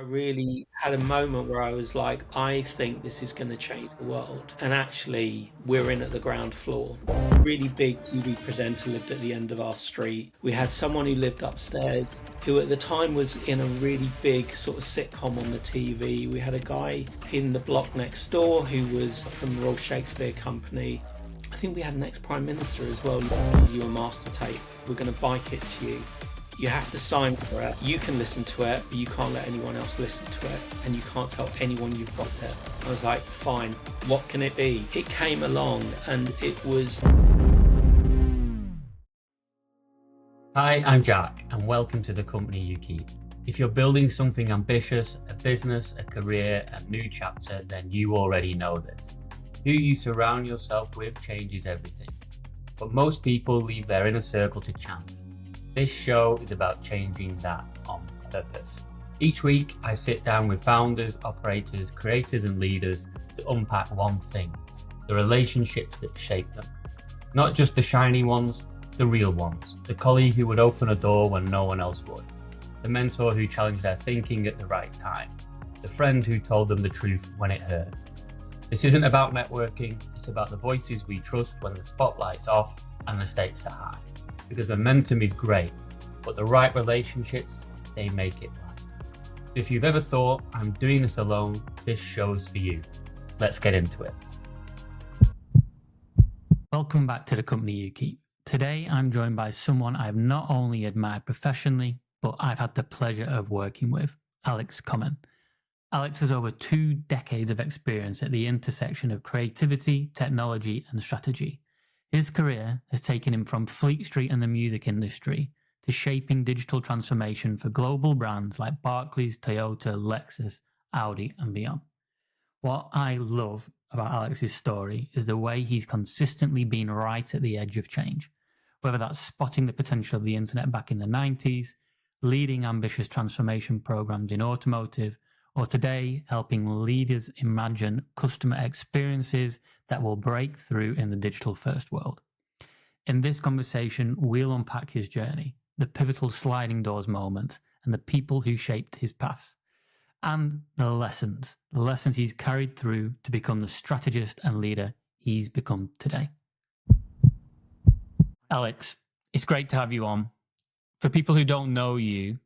really had a moment where I was like, I think this is going to change the world. And actually, we're in at the ground floor. A really big TV presenter lived at the end of our street. We had someone who lived upstairs who at the time was in a really big sort of sitcom on the TV. We had a guy in the block next door who was from the Royal Shakespeare Company. I think we had an ex-prime minister as well. You a master tape. We're going to bike it to you. You have to sign for it. You can listen to it, but you can't let anyone else listen to it, and you can't tell anyone you've got it. I was like, fine, what can it be? It came along, and it was... Hi, I'm Jack, and welcome to The Company You Keep. If you're building something ambitious, a business, a career, a new chapter, then you already know this. Who you surround yourself with changes everything. But most people leave their inner circle to chance. This show is about changing that on purpose. Each week, I sit down with founders, operators, creators, and leaders to unpack one thing: the relationships that shape them. Not just the shiny ones, the real ones. The colleague who would open a door when no one else would. The mentor who challenged their thinking at the right time. The friend who told them the truth when it hurt. This isn't about networking, it's about the voices we trust when the spotlight's off and the stakes are high. Because momentum is great, but the right relationships, they make it last. If you've ever thought, I'm doing this alone, this show's for you. Let's get into it. Welcome back to The Company You Keep. Today, I'm joined by someone I've not only admired professionally, but I've had the pleasure of working with, Alex Comyn. Alex has over 2 decades of experience at the intersection of creativity, technology, and strategy. His career has taken him from Fleet Street and the music industry to shaping digital transformation for global brands like Barclays, Toyota, Lexus, Audi, and beyond. What I love about Alex's story is the way he's consistently been right at the edge of change, whether that's spotting the potential of the internet back in the 90s, leading ambitious transformation programs in automotive, or today helping leaders imagine customer experiences that will break through in the digital-first world. In this conversation, we'll unpack his journey, the pivotal sliding doors moments, and the people who shaped his path, and the lessons he's carried through to become the strategist and leader he's become today. Alex, it's great to have you on. For people who don't know you,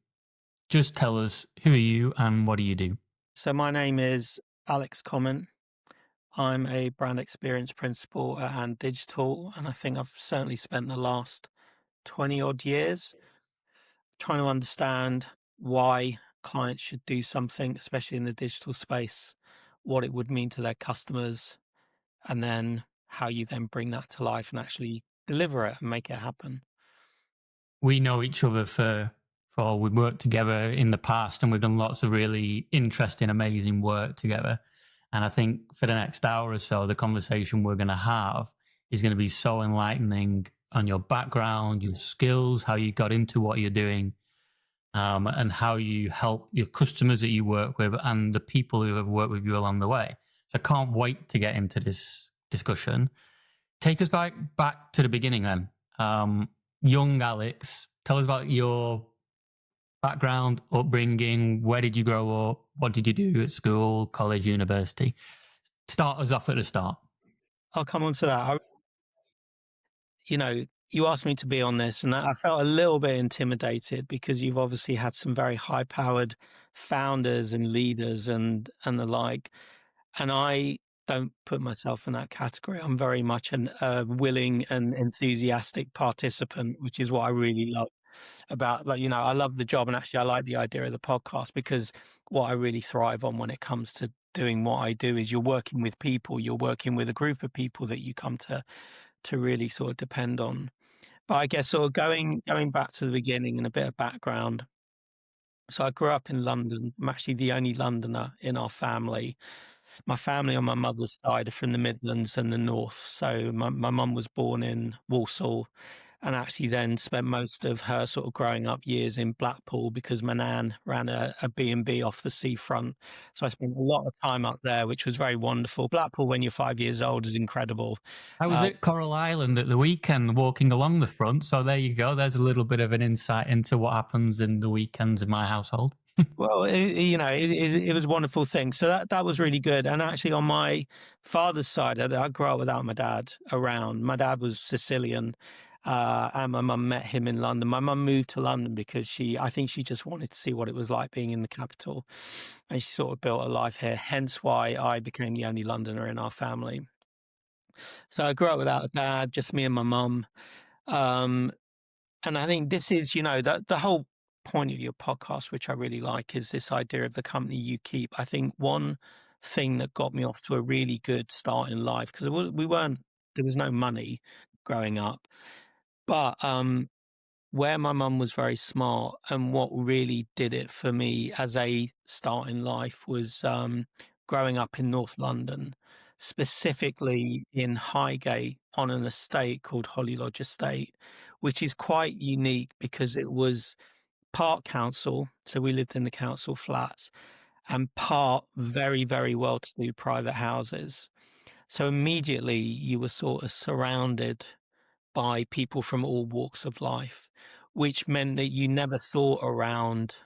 just tell us, who are you and what do you do? So my name is Alex Comyn. I'm a brand experience principal at And Digital, and I think I've certainly spent the last 20 odd years trying to understand why clients should do something, especially in the digital space, what it would mean to their customers, and then how you then bring that to life and actually deliver it and make it happen. We know each other we've worked together in the past, and we've done lots of really interesting, amazing work together. And I think for the next hour or so, the conversation we're going to have is going to be so enlightening on your background, your skills, how you got into what you're doing, and how you help your customers that you work with and the people who have worked with you along the way. So I can't wait to get into this discussion. Take us back to the beginning then. Young Alex, tell us about your background, upbringing. Where did you grow up? What did you do at school, college, university? Start us off at the start. I'll come on to that. You asked me to be on this, and I felt a little bit intimidated because you've obviously had some very high-powered founders and leaders and the like, and I don't put myself in that category. I'm very much a willing and enthusiastic participant, which is what I really love about, I love the job, and actually I like the idea of the podcast because what I really thrive on when it comes to doing what I do is you're working with people, you're working with a group of people that you come to really sort of depend on. But I guess sort of going back to the beginning and a bit of background. So I grew up in London. I'm actually the only Londoner in our family. My family on my mother's side are from the Midlands and the North. So my mum was born in Walsall and actually then spent most of her sort of growing up years in Blackpool because my nan ran a B&B off the seafront. So I spent a lot of time up there, which was very wonderful. Blackpool, when you're 5 years old, is incredible. I was at Coral Island at the weekend walking along the front. So there you go. There's a little bit of an insight into what happens in the weekends in my household. Well, it was a wonderful thing. So that was really good. And actually, on my father's side, I grew up without my dad around. My dad was Sicilian, and my mum met him in London. My mum moved to London because I think she just wanted to see what it was like being in the capital, and she sort of built a life here. Hence why I became the only Londoner in our family. So I grew up without a dad, just me and my mum. Um, and I think this is, the whole point of your podcast, which I really like, is this idea of the company you keep. I think one thing that got me off to a really good start in life, because there was no money growing up, but where my mum was very smart, and what really did it for me as a start in life was growing up in North London, specifically in Highgate on an estate called Holly Lodge Estate, which is quite unique because it was part council. So we lived in the council flats, and part very, very well to do private houses. So immediately you were sort of surrounded by people from all walks of life, which meant that you never thought around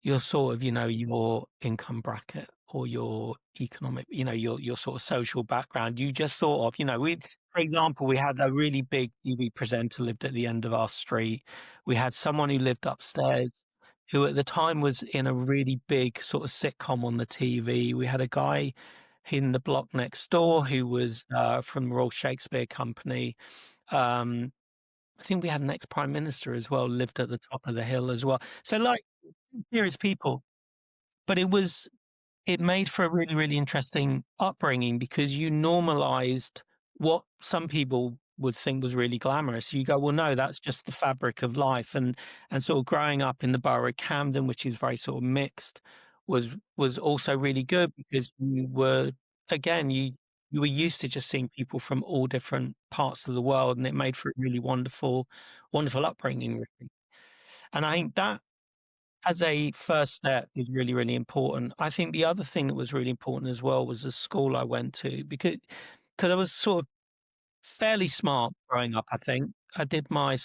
your sort of, your income bracket or your economic, your sort of social background. You just thought of, for example, we had a really big TV presenter lived at the end of our street. We had someone who lived upstairs who at the time was in a really big sort of sitcom on the TV. We had a guy in the block next door who was from the Royal Shakespeare Company. Um, I think we had an ex-prime minister as well, lived at the top of the hill as well. So like serious people, but it made for a really, really interesting upbringing because you normalized what some people would think was really glamorous. You go, well, no, that's just the fabric of life. And sort of growing up in the borough of Camden, which is very sort of mixed, was also really good because you were used to just seeing people from all different parts of the world, and it made for a really wonderful, wonderful upbringing, really. And I think that as a first step is really, really important. I think the other thing that was really important as well was the school I went to because I was sort of fairly smart growing up, I think. I did my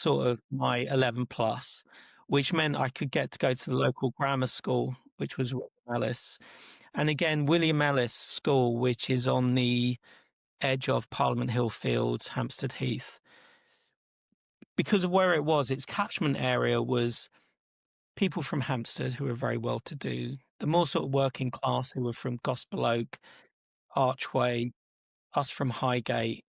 11 plus, which meant I could get to go to the local grammar school, which was William Ellis. And again, William Ellis School, which is on the edge of Parliament Hill Fields, Hampstead Heath. Because of where it was, its catchment area was people from Hampstead who were very well to do, the more sort of working class who were from Gospel Oak, Archway, us from Highgate.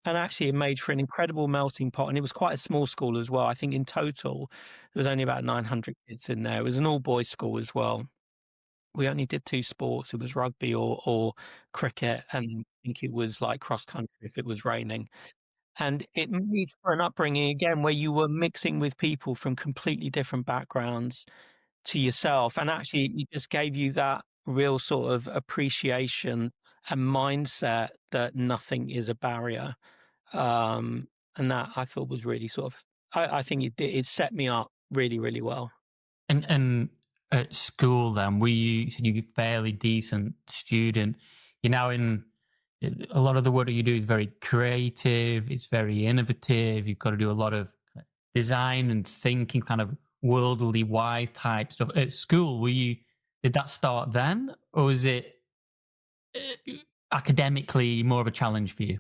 And actually, it made for an incredible melting pot. And it was quite a small school as well. I think in total, there was only about 900 kids in there. It was an all boys school as well. We only did two sports. It was rugby or cricket. And I think it was like cross country if it was raining. And it made for an upbringing again where you were mixing with people from completely different backgrounds to yourself. And actually, it just gave you that real sort of appreciation and mindset that nothing is a barrier. And that I thought was really sort of, I think it set me up really, really well. And at school, then you said you're a fairly decent student. You're now in a lot of the work that you do is very creative. It's very innovative. You've got to do a lot of design and thinking, kind of worldly wise type stuff. At school, did that start then, or was it academically more of a challenge for you?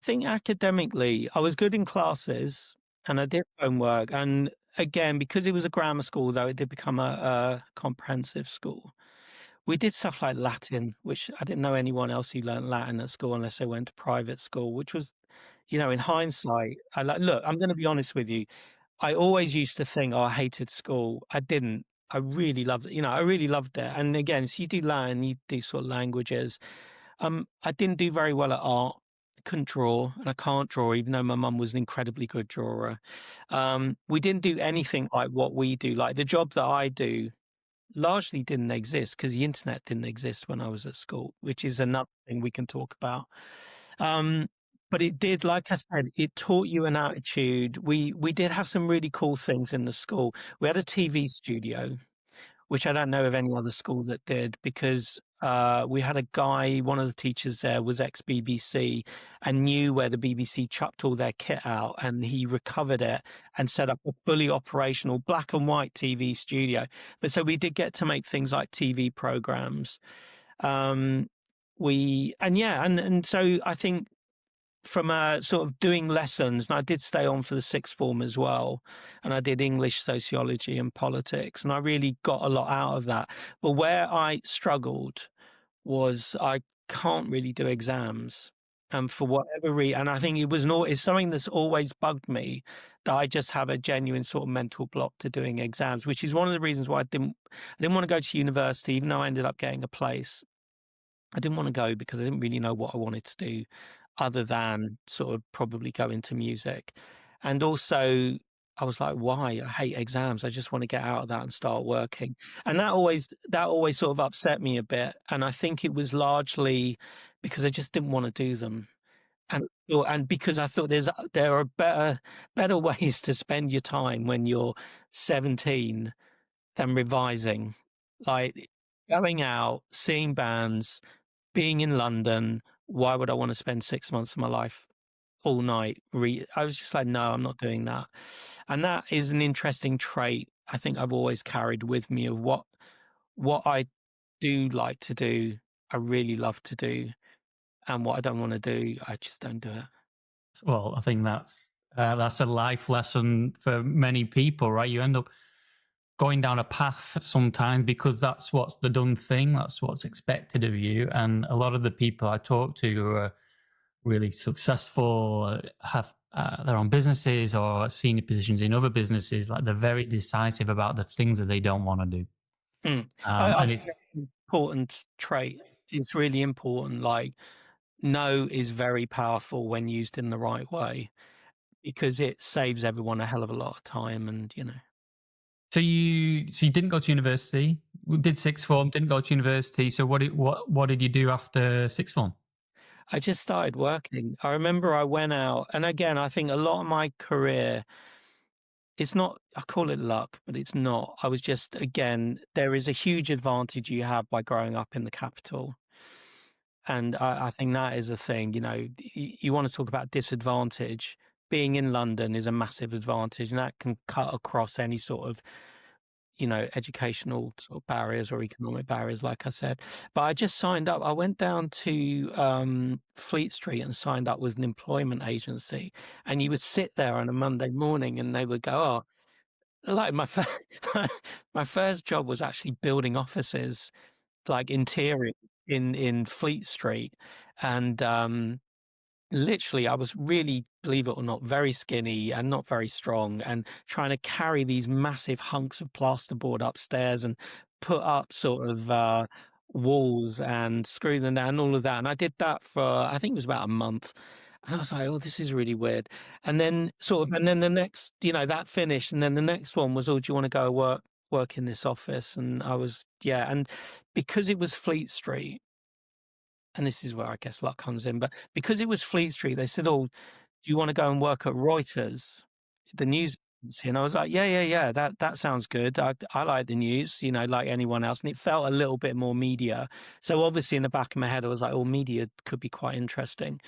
I think academically, I was good in classes and I did homework. And again, because it was a grammar school, though, it did become a comprehensive school. We did stuff like Latin, which I didn't know anyone else who learned Latin at school unless they went to private school, which was, in hindsight, look, I'm going to be honest with you. I always used to think, oh, I hated school. I didn't. I really loved it. I really loved it. And again, so you do Latin, you do sort of languages. I didn't do very well at art. I couldn't draw, and I can't draw, even though my mum was an incredibly good drawer. We didn't do anything like what we do. Like the job that I do largely didn't exist because the internet didn't exist when I was at school, which is another thing we can talk about. Um, but it did, like I said, it taught you an attitude. We did have some really cool things in the school. We had a TV studio, which I don't know of any other school that did, because We had a guy, one of the teachers there was ex-BBC and knew where the BBC chucked all their kit out, and he recovered it and set up a fully operational black and white TV studio. But so we did get to make things like TV programs. Um, and so I think from sort of doing lessons, and I did stay on for the sixth form as well, and I did English, sociology, and politics, and I really got a lot out of that. But where I struggled was I can't really do exams, and for whatever reason, and I think it's something that's always bugged me, that I just have a genuine sort of mental block to doing exams, which is one of the reasons why I didn't want to go to university, even though I ended up getting a place. I didn't want to go because I didn't really know what I wanted to do other than sort of probably go into music. And also, I was like, why? I hate exams. I just want to get out of that and start working. And that always sort of upset me a bit. And I think it was largely because I just didn't want to do them. And because I thought there are better ways to spend your time when you're 17 than revising. Like going out, seeing bands, being in London, why would I want to spend 6 months of my life all night I was just like, "No, I'm not doing that." And that is an interesting trait I think I've always carried with me of what I do like to do, I really love to do, and what I don't wanna do, I just don't do it. Well, I think that's a life lesson for many people, right? You end up going down a path sometimes because that's what's the done thing, that's what's expected of you. And a lot of the people I talk to who are really successful, have their own businesses or senior positions in other businesses, like they're very decisive about the things that they don't want to do. Mm. I And think it's that's an important trait. It's really important, like, no is very powerful when used in the right way because it saves everyone a hell of a lot of time and, so you didn't go to university, did sixth form, didn't go to university. So what did you do after sixth form? I just started working. I remember I went out, and again, I think a lot of my career, it's not, I call it luck, but it's not. I was just, again, there is a huge advantage you have by growing up in the capital. And I think that is a thing, you want to talk about disadvantage. Being in London is a massive advantage, and that can cut across any sort of educational sort of barriers or economic barriers, like I said. But I just signed up. I went down to Fleet Street and signed up with an employment agency. And you would sit there on a Monday morning and they would go, oh, like my first job was actually building offices, like interior in Fleet Street. And literally, I was really, believe it or not, very skinny and not very strong, and trying to carry these massive hunks of plasterboard upstairs and put up sort of walls and screw them down, all of that. And I did that for, I think it was about a month. And I was like, oh, this is really weird. And then and then the next, that finished. And then the next one was, oh, do you want to go work in this office? And I was, yeah. And because it was Fleet Street, and this is where I guess luck comes in, but because it was Fleet Street, they said, "Oh, do you want to go and work at Reuters, the news agency?" And I was like, "Yeah, yeah, yeah, that sounds good. I like the news, like anyone else." And it felt a little bit more media. So obviously, in the back of my head, I was like, "Oh, media could be quite interesting."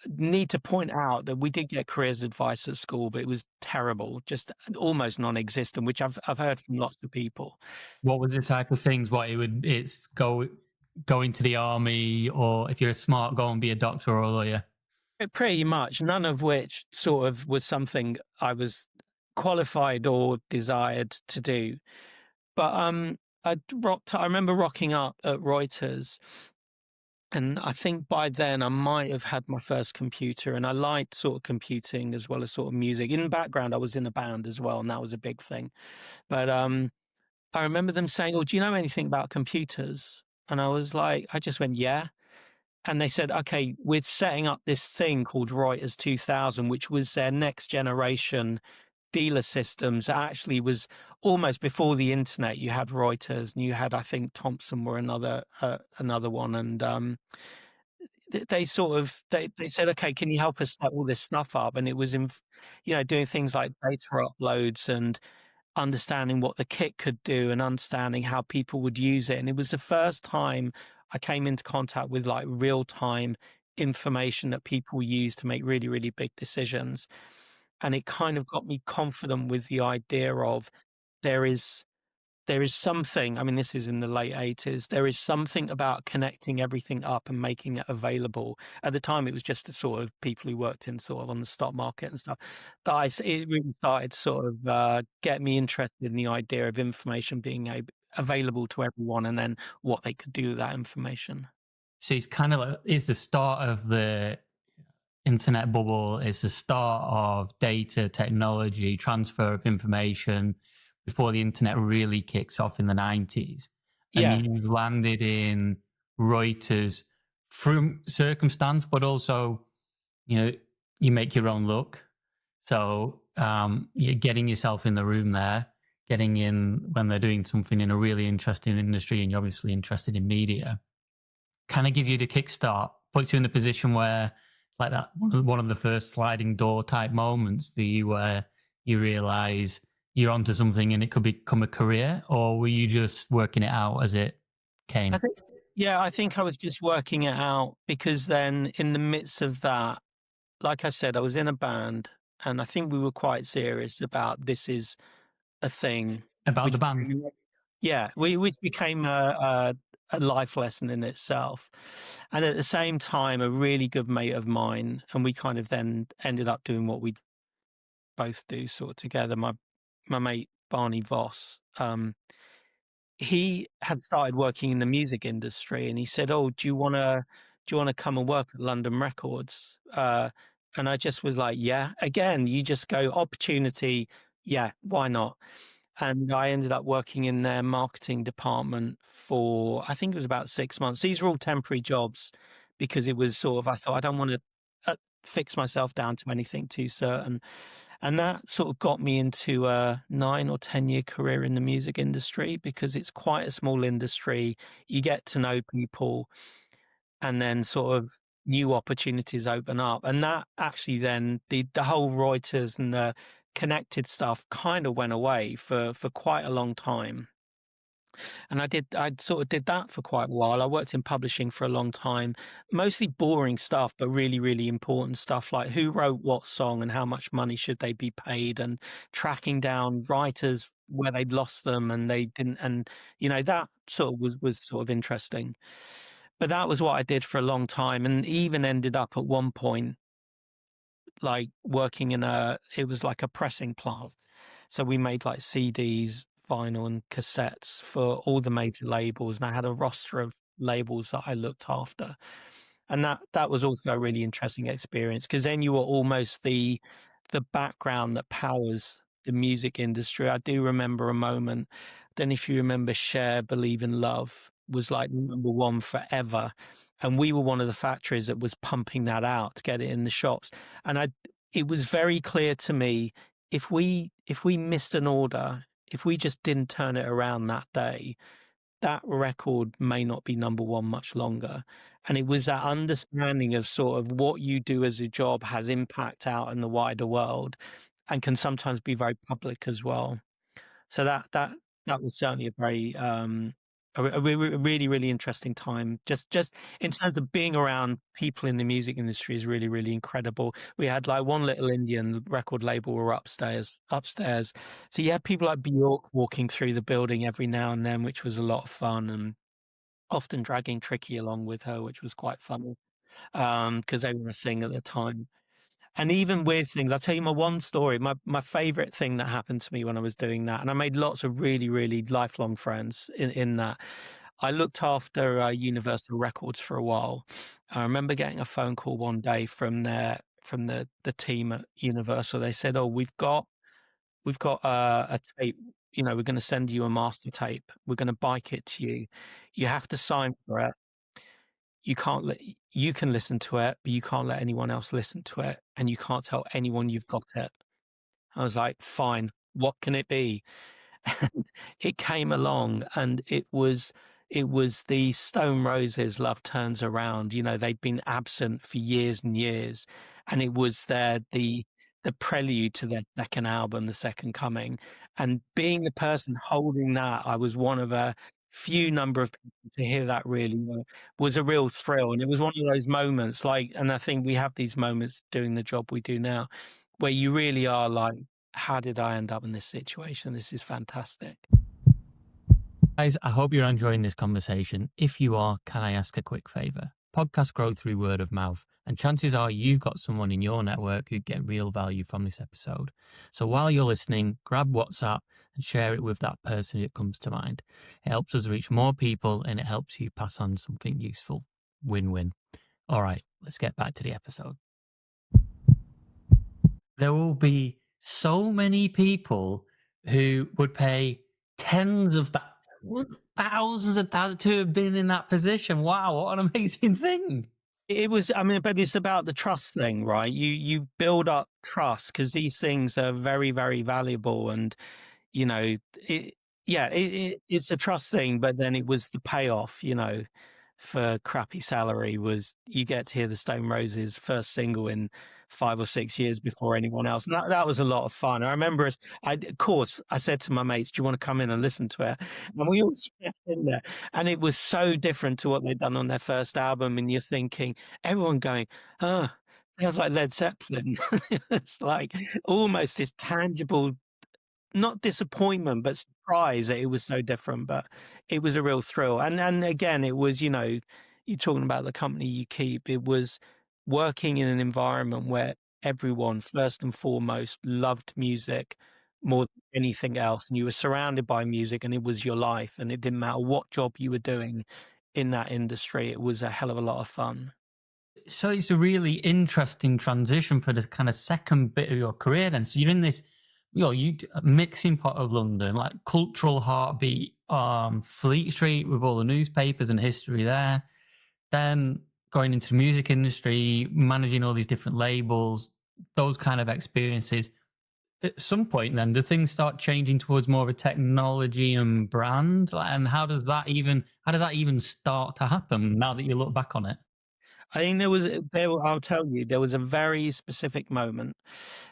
Need to point out that we did get careers advice at school, but it was terrible, just almost non-existent, which I've heard from lots of people. What was the type of things? It's go into the army, or if you're smart, go and be a doctor or a lawyer. Pretty much, none of which sort of was something I was qualified or desired to do. But I remember rocking up at Reuters, and I think by then I might have had my first computer, and I liked sort of computing as well as sort of music. In the background, I was in a band as well, and that was a big thing. But I remember them saying, "Oh, do you know anything about computers?" And I was like, I just went, "Yeah." And they said, okay, we're setting up this thing called Reuters 2000, which was their next generation dealer systems. It actually was almost before the internet. You had Reuters, and you had, I think, Thomson were another one. And they said, okay, can you help us set all this stuff up? And it was doing things like data uploads and understanding what the kit could do and understanding how people would use it. And it was the first time I came into contact with like real time information that people use to make really, really big decisions. And it kind of got me confident with the idea of there is there is something, I mean, this is in the late 80s. There is something about connecting everything up and making it available. At the time, it was just the sort of people who worked in sort of on the stock market and stuff. That it really started to sort of get me interested in the idea of information being available to everyone and then what they could do with that information. So it's kind of like, it's the start of the internet bubble. It's the start of data technology, transfer of information before the internet really kicks off in the 90s. And Yeah. you landed in Reuters from circumstance, but also, you know, you make your own luck. So you're getting yourself in the room there, getting in when they're doing something in a really interesting industry, and you're obviously interested in media, kind of gives you the kickstart, puts you in a position where it's like that one of the first sliding door type moments for you where you realize you're onto something and it could become a career, or were you just working it out as it I came? think, yeah, I think I was just working it out because then in the midst of that, like I said, I was in a band and I think we were quite serious about this is a thing About the which band. yeah, which became a life lesson in itself. And at the same time, a really good mate of mine, and we kind of then ended up doing what we both do sort of together. My mate Barney Voss, he had started working in the music industry, and he said, "Oh, do you wanna come and work at London Records?" And I just was like, "Yeah." Again, you just go opportunity, yeah, why not? And I ended up working in their marketing department for, I think it was about 6 months. These were all temporary jobs because it was sort of, I thought I don't wanna, fix myself down to anything too certain. And that sort of got me into a 9 or 10-year career in the music industry because it's quite a small industry. You get to know people and then sort of new opportunities open up. And that actually then the whole Reuters and the connected stuff kind of went away for quite a long time. And I sort of did that for quite a while. I worked in publishing for a long time, mostly boring stuff, but really, really important stuff like who wrote what song and how much money should they be paid, and tracking down writers where they'd lost them and they didn't. And, that sort of was sort of interesting. But that was what I did for a long time, and even ended up at one point like working in it was like a pressing plant. So we made like CDs, vinyl and cassettes for all the major labels. And I had a roster of labels that I looked after. And that was also a really interesting experience because then you were almost the background that powers the music industry. I do remember a moment, I don't know if you remember Cher, Believe in Love was like number one forever. And we were one of the factories that was pumping that out to get it in the shops. And it was very clear to me, if we missed an order, if we just didn't turn it around that day, that record may not be number one much longer. And it was that understanding of sort of what you do as a job has impact out in the wider world and can sometimes be very public as well. So that was certainly a very, a really, really interesting time. Just in terms of being around people in the music industry is really, really incredible. We had, like, one little Indian record label were upstairs. So you had people like Bjork walking through the building every now and then, which was a lot of fun, and often dragging Tricky along with her, which was quite funny, because they were a thing at the time. And even weird things. I'll tell you my one story. My favorite thing that happened to me when I was doing that, and I made lots of really, really lifelong friends in that. I looked after Universal Records for a while. I remember getting a phone call one day from the team at Universal. They said, "Oh, we've got a tape. We're going to send you a master tape. We're going to bike it to you. You have to sign for it. You can't let you can listen to it, but you can't let anyone else listen to it, and you can't tell anyone you've got it." I was like, "Fine, what can it be?" And it came along, and it was the Stone Roses' "Love Turns Around." They'd been absent for years and years, and it was the prelude to their second album, The Second Coming, and being the person holding that, I was one of a few number of people to hear that really was a real thrill, and it was one of those moments, like, and I think we have these moments doing the job we do now, where you really are like, "How did I end up in this situation? This is fantastic." Guys, I hope you're enjoying this conversation. If you are, can I ask a quick favor? Podcasts grow through word of mouth, and chances are you've got someone in your network who get real value from this episode. So while you're listening, grab WhatsApp and share it with that person that comes to mind. It helps us reach more people and it helps you pass on something useful. Win-win. All right, let's get back to the episode. There will be so many people who would pay tens of thousands of thousands to have been in that position. Wow, what an amazing thing. It was, I mean, but it's about the trust thing, right? You build up trust because these things are very, very valuable, and you know, it, yeah, it's a trust thing, but then it was the payoff, for crappy salary was you get to hear the Stone Roses first single in 5 or 6 years before anyone else. And that was a lot of fun. I remember of course, I said to my mates, "Do you want to come in and listen to it?" And we all sat in there, and it was so different to what they'd done on their first album. And you're thinking, everyone going, "Oh, sounds like Led Zeppelin." It's like almost this tangible, not disappointment, but surprise that it was so different, but it was a real thrill. And again, it was, you're talking about the company you keep. It was working in an environment where everyone, first and foremost, loved music more than anything else. And you were surrounded by music and it was your life. And it didn't matter what job you were doing in that industry. It was a hell of a lot of fun. So it's a really interesting transition for the kind of second bit of your career then. So you're in this, mixing pot of London, like cultural heartbeat, Fleet Street with all the newspapers and history there. Then going into the music industry, managing all these different labels, those kind of experiences. At some point then, do things start changing towards more of a technology and brand? And how does that even start to happen now that you look back on it? I think I'll tell you, there was a very specific moment.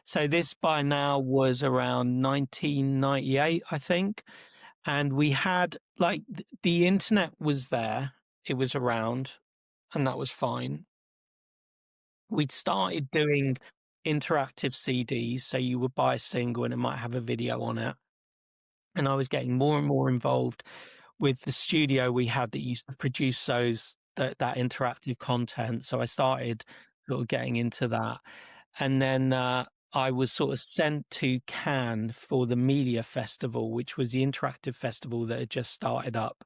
So this by now was around 1998, I think. And we had like the internet was there, it was around, and that was fine. We'd started doing interactive CDs. So you would buy a single and it might have a video on it. And I was getting more and more involved with the studio we had that used to produce that interactive content. So I started sort of getting into that. And then I was sort of sent to Cannes for the Media Festival, which was the interactive festival that had just started up,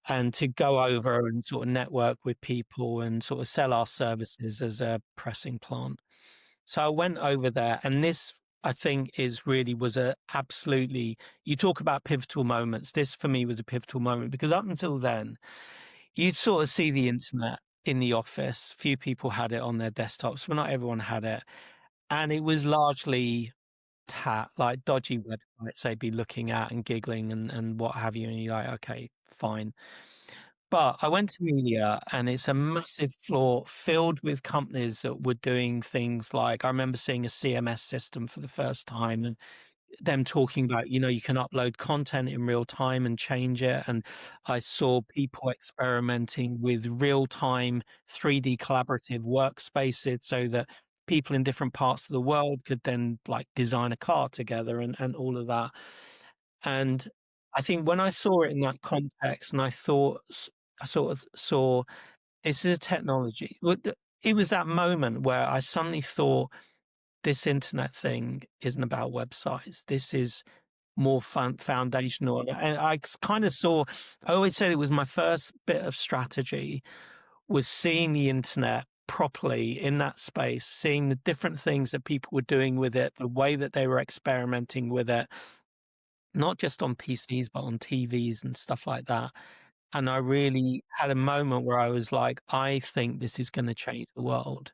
and to go over and sort of network with people and sort of sell our services as a pressing plant. So I went over there, and this, I think, was a absolutely, you talk about pivotal moments. This for me was a pivotal moment because up until then, you'd sort of see the internet in the office. Few people had it on their desktops, but not everyone had it. And it was largely like dodgy websites they'd be looking at and giggling and what have you. And you're like, okay, fine. But I went to media and it's a massive floor filled with companies that were doing things like, I remember seeing a CMS system for the first time and them talking about, you can upload content in real time and change it. And I saw people experimenting with real time 3D collaborative workspaces so that people in different parts of the world could then like design a car together and all of that. And I think when I saw it in that context and I sort of saw this is a technology. It was that moment where I suddenly thought, this internet thing isn't about websites. This is more foundational. And kind of saw, I always said it was my first bit of strategy was seeing the internet properly in that space, seeing the different things that people were doing with it, the way that they were experimenting with it, not just on PCs, but on TVs and stuff like that. And I really had a moment where I was like, I think this is going to change the world.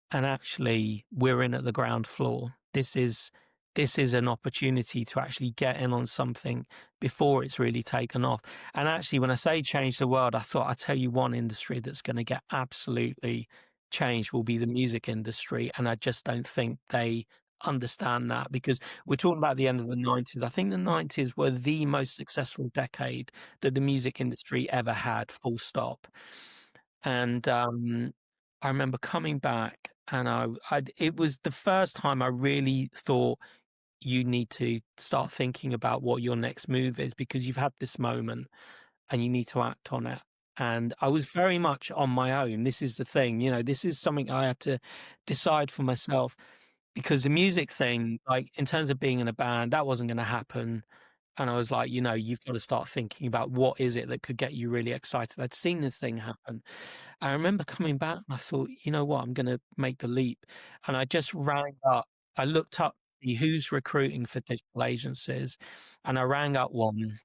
And actually, we're in at the ground floor. This is an opportunity to actually get in on something before it's really taken off. And actually, when I say change the world, I thought I'd tell you one industry that's going to get absolutely change will be the music industry, and I just don't think they understand that because we're talking about the end of the 90s. I think the 90s were the most successful decade that the music industry ever had, full stop. And, I remember coming back and it was the first time I really thought you need to start thinking about what your next move is because you've had this moment and you need to act on it. And I was very much on my own. This is the thing, this is something I had to decide for myself because the music thing, like in terms of being in a band, that wasn't going to happen. And I was like, you've got to start thinking about what is it that could get you really excited. I'd seen this thing happen. I remember coming back and I thought, you know what, I'm going to make the leap. And I just rang up, I looked up to see who's recruiting for digital agencies. And I rang up one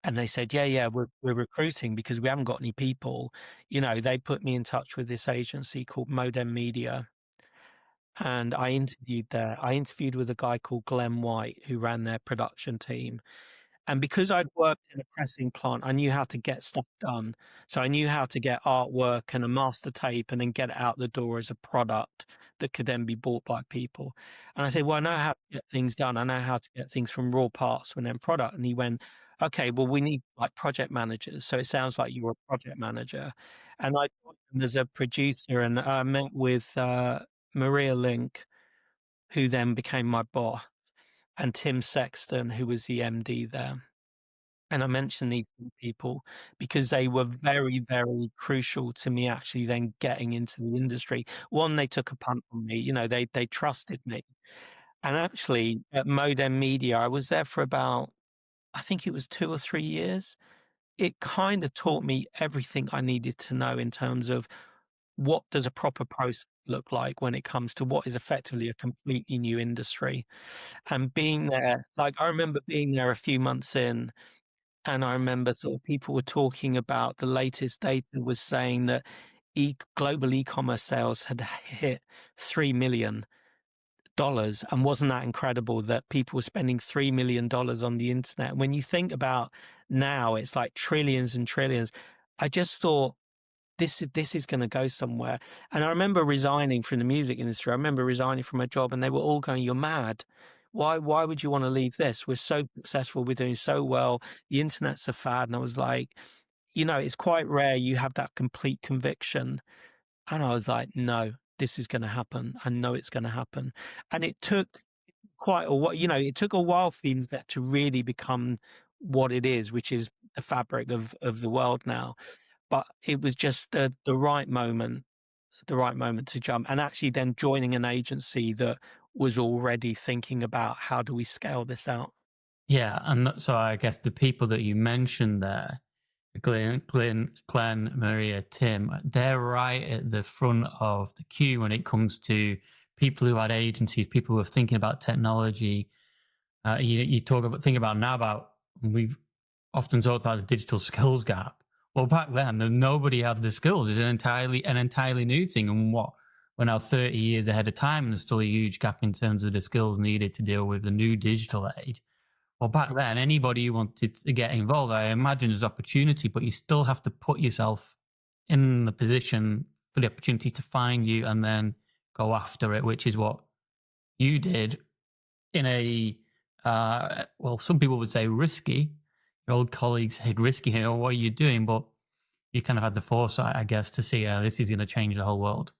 and they said, yeah, yeah, we're recruiting because we haven't got any people. They put me in touch with this agency called Modem Media. And I interviewed there. I interviewed with a guy called Glenn White, who ran their production team. And because I'd worked in a pressing plant, I knew how to get stuff done. So I knew how to get artwork and a master tape and then get it out the door as a product that could then be bought by people. And I said, well, I know how to get things done. I know how to get things from raw parts to an end product. And he went, okay, well, we need like project managers. So it sounds like you're a project manager. And I joined him as a producer and I met with Maria Link, who then became my boss, and Tim Sexton, who was the MD there. And I mention these people because they were very, very crucial to me actually then getting into the industry. One, they took a punt on me, they trusted me. And actually at Modem Media, I was there for about, I think it was 2 or 3 years. It kind of taught me everything I needed to know in terms of what does a proper process look like when it comes to what is effectively a completely new industry. And being there, like I remember being there a few months in, and I remember sort of people were talking about the latest data was saying that global e-commerce sales had hit $3 million. And wasn't that incredible that people were spending $3 million on the internet? And when you think about now, it's like trillions and trillions. I just thought this is going to go somewhere. And I remember resigning from the music industry. I remember resigning from my job, and they were all going, "You're mad. Why would you want to leave this? We're so successful. We're doing so well. The internet's a fad." And I was like, it's quite rare you have that complete conviction. And I was like, no, this is going to happen. I know it's going to happen. And it took quite a while, it took a while for the internet to really become what it is, which is the fabric of the world now. But it was just the right moment to jump, and actually then joining an agency that was already thinking about how do we scale this out. Yeah, and so I guess the people that you mentioned there, Glenn, Maria, Tim, they're right at the front of the queue when it comes to people who had agencies, people who are thinking about technology. You think about now about we've often talked about the digital skills gap. Well, back then, nobody had the skills. It's an entirely new thing, and we're now 30 years ahead of time, and there's still a huge gap in terms of the skills needed to deal with the new digital age. Well, back then, anybody who wanted to get involved, I imagine there's opportunity, but you still have to put yourself in the position for the opportunity to find you and then go after it, which is what you did in a, well, some people would say risky. Your old colleagues said risky, what are you doing? But you kind of had the foresight, I guess, to see this is going to change the whole world.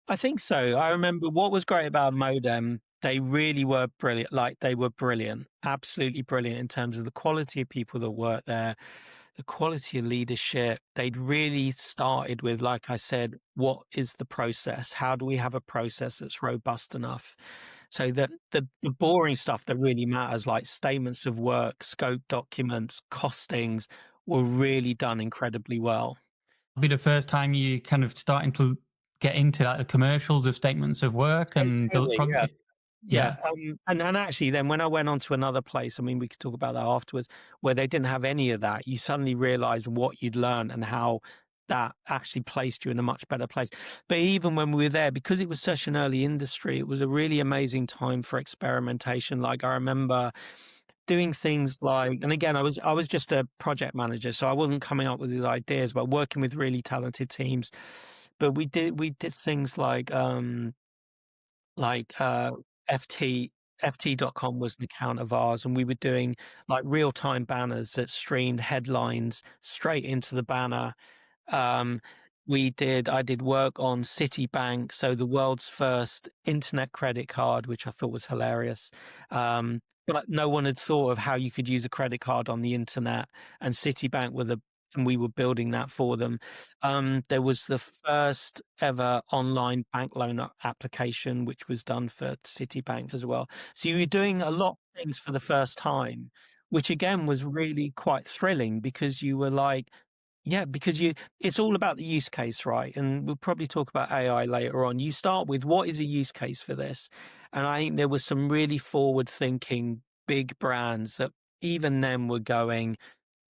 I think so. I remember what was great about Modem. They really were brilliant. Like they were brilliant, absolutely brilliant in terms of the quality of people that worked there, the quality of leadership. They'd really started with, like I said, what is the process? How do we have a process that's robust enough so that the boring stuff that really matters, like statements of work, scope documents, costings, were really done incredibly well. It'll be the first time you kind of starting to get into like the commercials of statements of work and Totally, yeah. Yeah, yeah. and actually then when I went on to another place, I mean, we could talk about that afterwards, where they didn't have any of that, you suddenly realized what you'd learned and how that actually placed you in a much better place. But even when we were there, because it was such an early industry, it was a really amazing time for experimentation. Like I remember doing things like, and again, I was just a project manager, so I wasn't coming up with these ideas, but working with really talented teams. but we did things like, FT FT.com was an account of ours, and we were doing, like, real-time banners that streamed headlines straight into the banner. Um, I did work on Citibank, so the world's first internet credit card, which I thought was hilarious. But no one had thought of how you could use a credit card on the internet, and Citibank were the and we were building that for them. There was the first ever online bank loan application, which was done for Citibank as well. So you were doing a lot of things for the first time, which again was really quite thrilling because you were like, yeah, because it's all about the use case, right? And we'll probably talk about AI later on. You start with what is a use case for this? And I think there was some really forward thinking big brands that even then were going,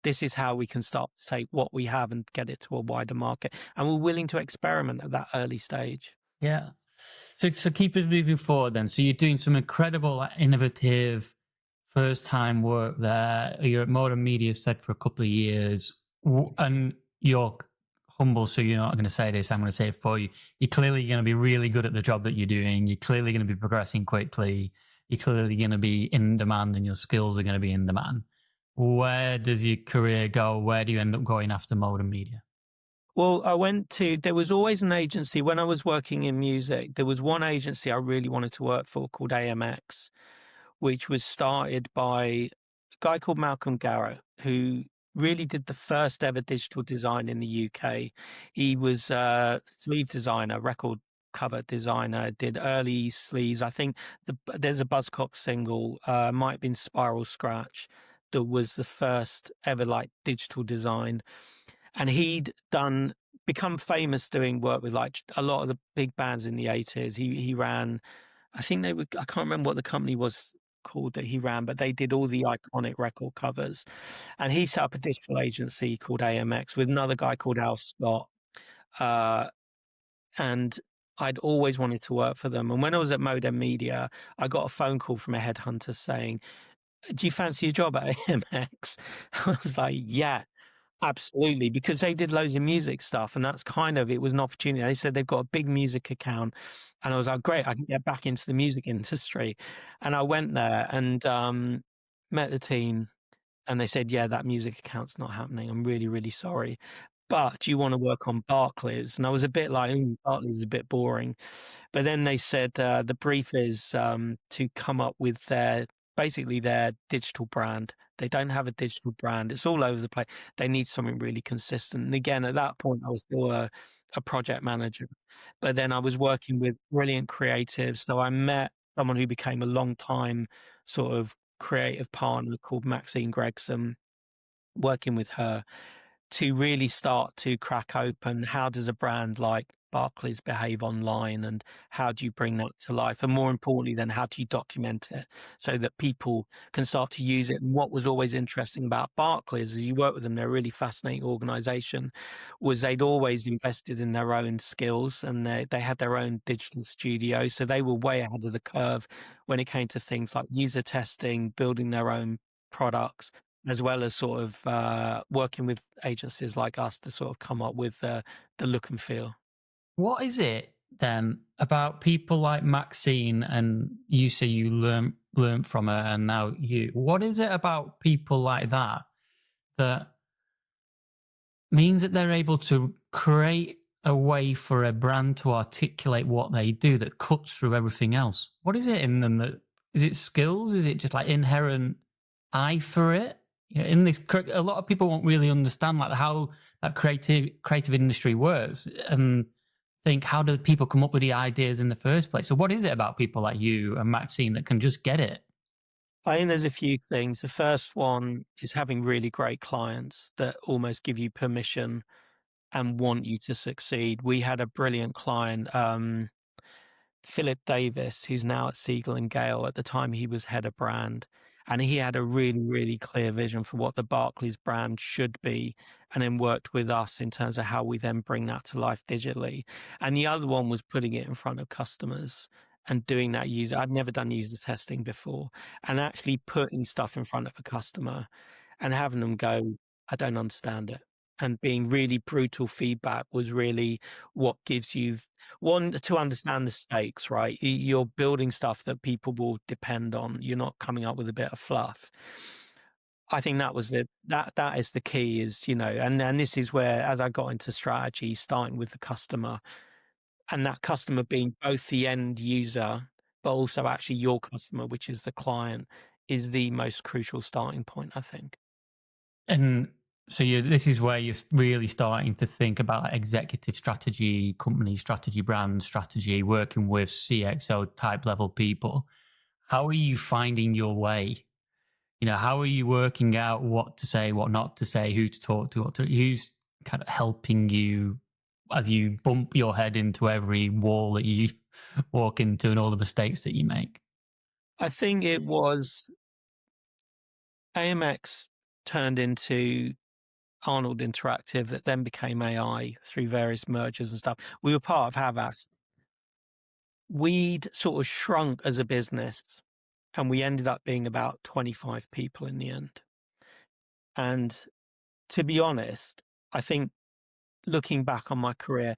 this is how we can start to take what we have and get it to a wider market. And we're willing to experiment at that early stage. Yeah. So keep us moving forward then. So you're doing some incredible, like, innovative first time work there. You're at Modern Media said for a couple of years, and you're humble, so you're not going to say this. I'm going to say it for you. You're clearly going to be really good at the job that you're doing. You're clearly going to be progressing quickly. You're clearly going to be in demand, and your skills are going to be in demand. Where does your career go? Where do you end up going after Modern Media? Well, there was always an agency when I was working in music. There was one agency I really wanted to work for called AMX, which was started by a guy called Malcolm Garrett, who really did the first ever digital design in the UK. He was a sleeve designer, record cover designer, did early sleeves. I think there's a Buzzcocks single, might have been Spiral Scratch, that was the first ever like digital design. And become famous doing work with like a lot of the big bands in the 80s. He ran, I can't remember what the company was called that he ran, but they did all the iconic record covers. And he set up a digital agency called AMX with another guy called Al Scott. Uh, and I'd always wanted to work for them. And when I was at Modem Media, I got a phone call from a headhunter saying, do you fancy a job at AMX? I was like, yeah. Absolutely, because they did loads of music stuff, and that's kind of it was an opportunity. They said they've got a big music account, and I was like, great, I can get back into the music industry. And I went there and met the team, and they said, yeah, that music account's not happening. I'm really, really sorry. But do you want to work on Barclays? And I was a bit like, Barclays is a bit boring. But then they said the brief is to come up with basically their digital brand. They don't have a digital brand. It's all over the place. They need something really consistent. And again, at that point, I was still a project manager. But then I was working with brilliant creatives. So I met someone who became a long time sort of creative partner called Maxine Gregson, working with her to really start to crack open how does a brand like Barclays behave online and how do you bring that to life? And more importantly, then how do you document it so that people can start to use it? And what was always interesting about Barclays, as you work with them, they're a really fascinating organization, was they'd always invested in their own skills and they had their own digital studio. So they were way ahead of the curve when it came to things like user testing, building their own products, as well as sort of working with agencies like us to sort of come up with the look and feel. What is it then about people like Maxine, and you say you learn from her, and now you? What is it about people like that that means that they're able to create a way for a brand to articulate what they do that cuts through everything else? What is it in them that is it skills? Is it just like inherent eye for it? You know, in this, a lot of people won't really understand like how that creative industry works, and think, how do people come up with the ideas in the first place? So what is it about people like you and Maxine that can just get it? I think there's a few things. The first one is having really great clients that almost give you permission and want you to succeed. We had a brilliant client, Philip Davis, who's now at Siegel and Gale. At the time, he was head of brand, and he had a really, really clear vision for what the Barclays brand should be, and then worked with us in terms of how we then bring that to life digitally. And the other one was putting it in front of customers and doing that user. I'd never done user testing before, and actually putting stuff in front of a customer and having them go, I don't understand it. and being really brutal feedback was really what gives you one to understand the stakes, right? You're building stuff that people will depend on. You're not coming up with a bit of fluff. I think that was that is the key is, and this is where as I got into strategy, starting with the customer and that customer being both the end user, but also actually your customer, which is the client, is the most crucial starting point, I think. And so this is where you're really starting to think about like executive strategy, company strategy, brand strategy, working with CXO type level people. How are you finding your way? How are you working out what to say, what not to say, who to talk to, who's kind of helping you as you bump your head into every wall that you walk into and all the mistakes that you make? I think it was AMX turned into Arnold Interactive that then became AI through various mergers and stuff. We were part of Havas. We'd sort of shrunk as a business and we ended up being about 25 people in the end. And to be honest, I think looking back on my career,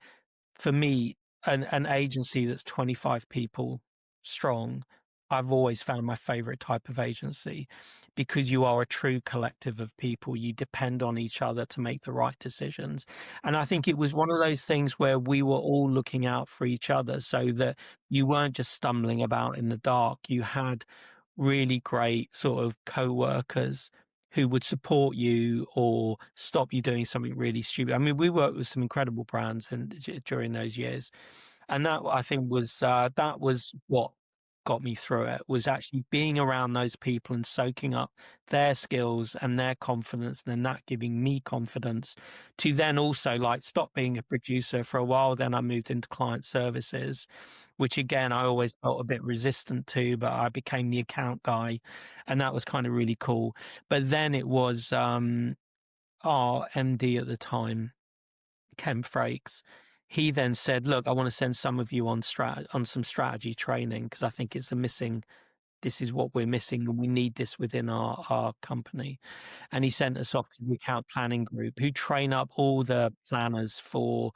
for me, an agency that's 25 people strong, I've always found my favorite type of agency because you are a true collective of people. You depend on each other to make the right decisions. And I think it was one of those things where we were all looking out for each other so that you weren't just stumbling about in the dark. You had really great sort of co-workers who would support you or stop you doing something really stupid. I mean, we worked with some incredible brands during those years, and that I think that was what got me through it, was actually being around those people and soaking up their skills and their confidence, and then that giving me confidence to then also like stop being a producer for a while. Then I moved into client services, which again I always felt a bit resistant to, but I became the account guy, and that was kind of really cool. But then it was our MD at the time, Ken Frakes. He then said, "Look, I want to send some of you on some strategy training because I think it's a missing. This is what we're missing, and we need this within our company." And he sent us off to the account planning group who train up all the planners for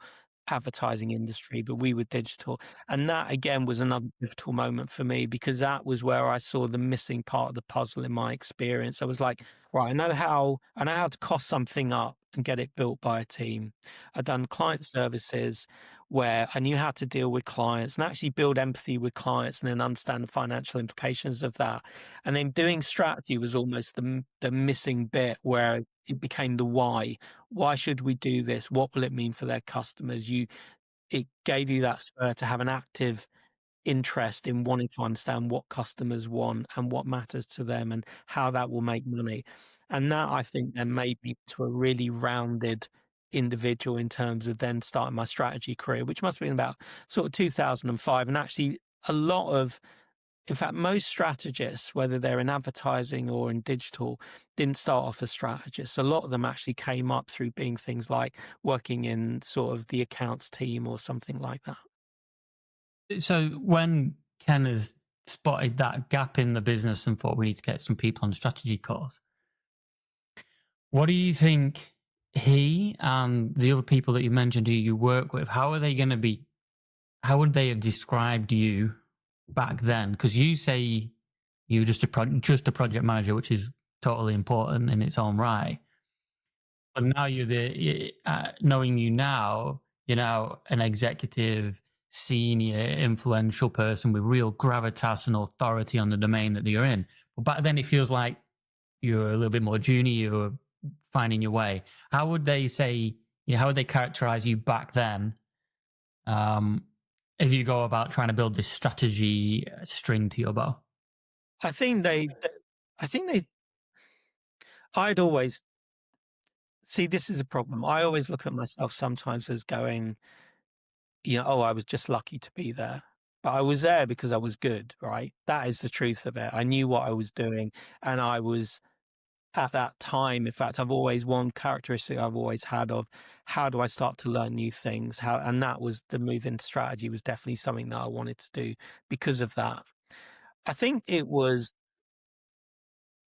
advertising industry, but we were digital. And that again was another pivotal moment for me because that was where I saw the missing part of the puzzle in my experience. I was like, right, I know how to cost something up and get it built by a team. I'd done client services where I knew how to deal with clients and actually build empathy with clients and then understand the financial implications of that. And then doing strategy was almost the missing bit where it became the why. Why should we do this? What will it mean for their customers? It gave you that spur to have an active interest in wanting to understand what customers want and what matters to them and how that will make money. And that I think then made me to a really rounded individual in terms of then starting my strategy career, which must have been about sort of 2005. And actually a lot of, in fact, most strategists, whether they're in advertising or in digital, didn't start off as strategists. A lot of them actually came up through being things like working in sort of the accounts team or something like that. So when Ken has spotted that gap in the business and thought we need to get some people on strategy course, what do you think he and the other people that you mentioned who you work with, how are they going to be, how would they have described you back then? Because you say you were just a project manager, which is totally important in its own right. But now knowing you now, you're now an executive, senior, influential person with real gravitas and authority on the domain that you're in. But back then, it feels like you're a little bit more junior, you were finding your way. How would they say, how would they characterize you back then, um, as you go about trying to build this strategy string to your bow? I think I think they, I'd always see this is a problem. I always look at myself sometimes as going, oh, I was just lucky to be there. But I was there because I was good, right? That is the truth of it. I knew what I was doing and I was at that time. In fact, I've always one characteristic I've always had of how do I start to learn new things? And that was the move in strategy was definitely something that I wanted to do because of that. I think it was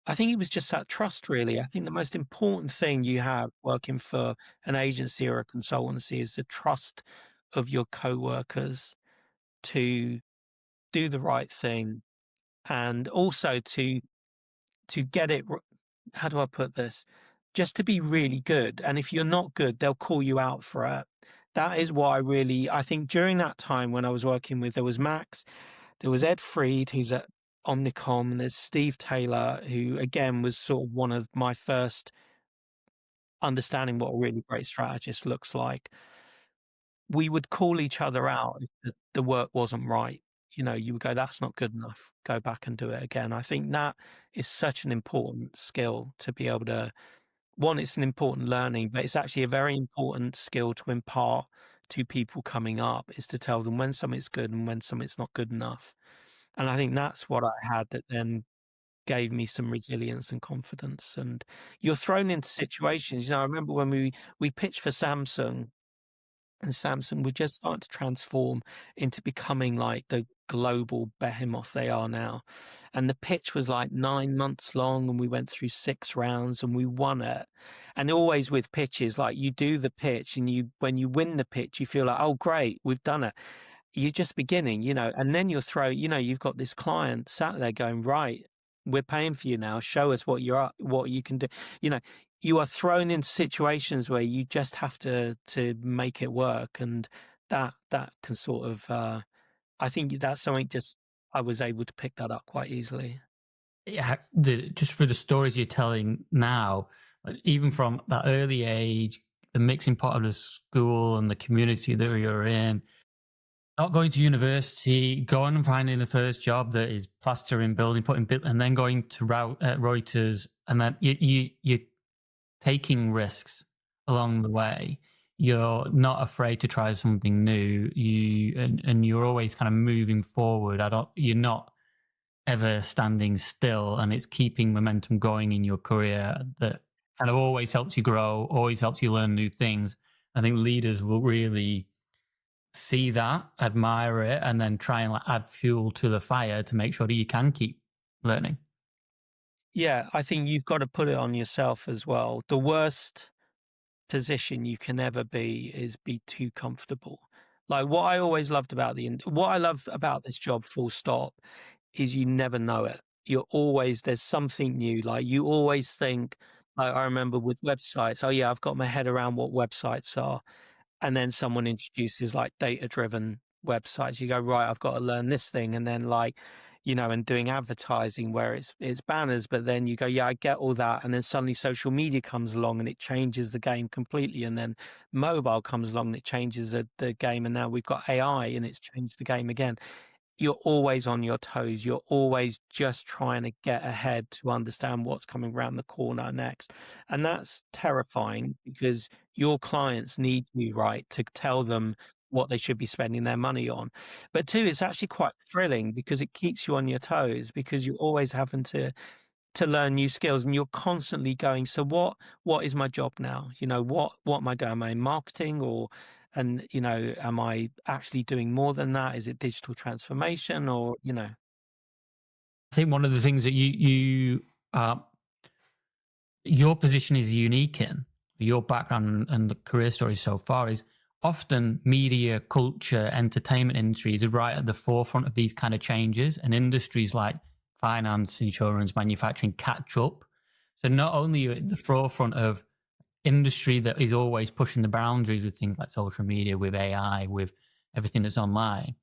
I think it was just that trust, really. I think the most important thing you have working for an agency or a consultancy is the trust of your coworkers to do the right thing, and also to get it how do I put this? Just to be really good, and if you're not good, they'll call you out for it. That is why I think during that time when I was working with there was Max, there was Ed Freed, who's at Omnicom, and there's Steve Taylor, who again was sort of one of my first understanding what a really great strategist looks like. We would call each other out if the work wasn't right. You know, you would go, "That's not good enough. Go back and do it again." I think that is such an important skill to be able to one, it's an important learning, but it's actually a very important skill to impart to people coming up, is to tell them when something's good and when something's not good enough. And I think that's what I had that then gave me some resilience and confidence. And you're thrown into situations, I remember when we pitched for Samsung, and Samsung were just starting to transform into becoming like the global behemoth they are now. And the pitch was like 9 months long, and we went through 6 rounds and we won it. And always with pitches, like you do the pitch and when you win the pitch, you feel like, "Oh, great, we've done it." You're just beginning, and then you've got this client sat there going, "Right, we're paying for you now. Show us what you can do." You know, you are thrown into situations where you just have to make it work, and that can sort of, I think that's something just I was able to pick that up quite easily. Yeah, just for the stories you're telling now, like, even from that early age, the mixing pot of the school and the community that you're in, not going to university, going and finding the first job that is plastering, building, and then going to Reuters, and then you're taking risks along the way. You're not afraid to try something new. And you're always kind of moving forward. You're not ever standing still, and it's keeping momentum going in your career that kind of always helps you grow, always helps you learn new things. I think leaders will really see that, admire it, and then try and like add fuel to the fire to make sure that you can keep learning. Yeah, I think you've got to put it on yourself as well. The worst position you can ever be is be too comfortable. Like what I love about this job, full stop, is you never know it. There's something new. Like you always think, like I remember with websites, oh yeah, I've got my head around what websites are. And then someone introduces like data driven websites. You go, right, I've got to learn this thing. And then and doing advertising where it's banners, but then you go, yeah, I get all that. And then suddenly social media comes along and it changes the game completely. And then mobile comes along and it changes the game. And now we've got AI and it's changed the game again. You're always on your toes. You're always just trying to get ahead to understand what's coming around the corner next. And that's terrifying because your clients need you, right, to tell them what they should be spending their money on. But two, it's actually quite thrilling because it keeps you on your toes because you're always having to learn new skills and you're constantly going, so what is my job now? What am I doing? Am I in marketing am I actually doing more than that? Is it digital transformation or? I think one of the things that your position is unique in your background and the career story so far is often media, culture, entertainment industries are right at the forefront of these kind of changes, and industries like finance, insurance, manufacturing catch up. So not only are you at the forefront of industry that is always pushing the boundaries with things like social media, with AI, with everything that's online.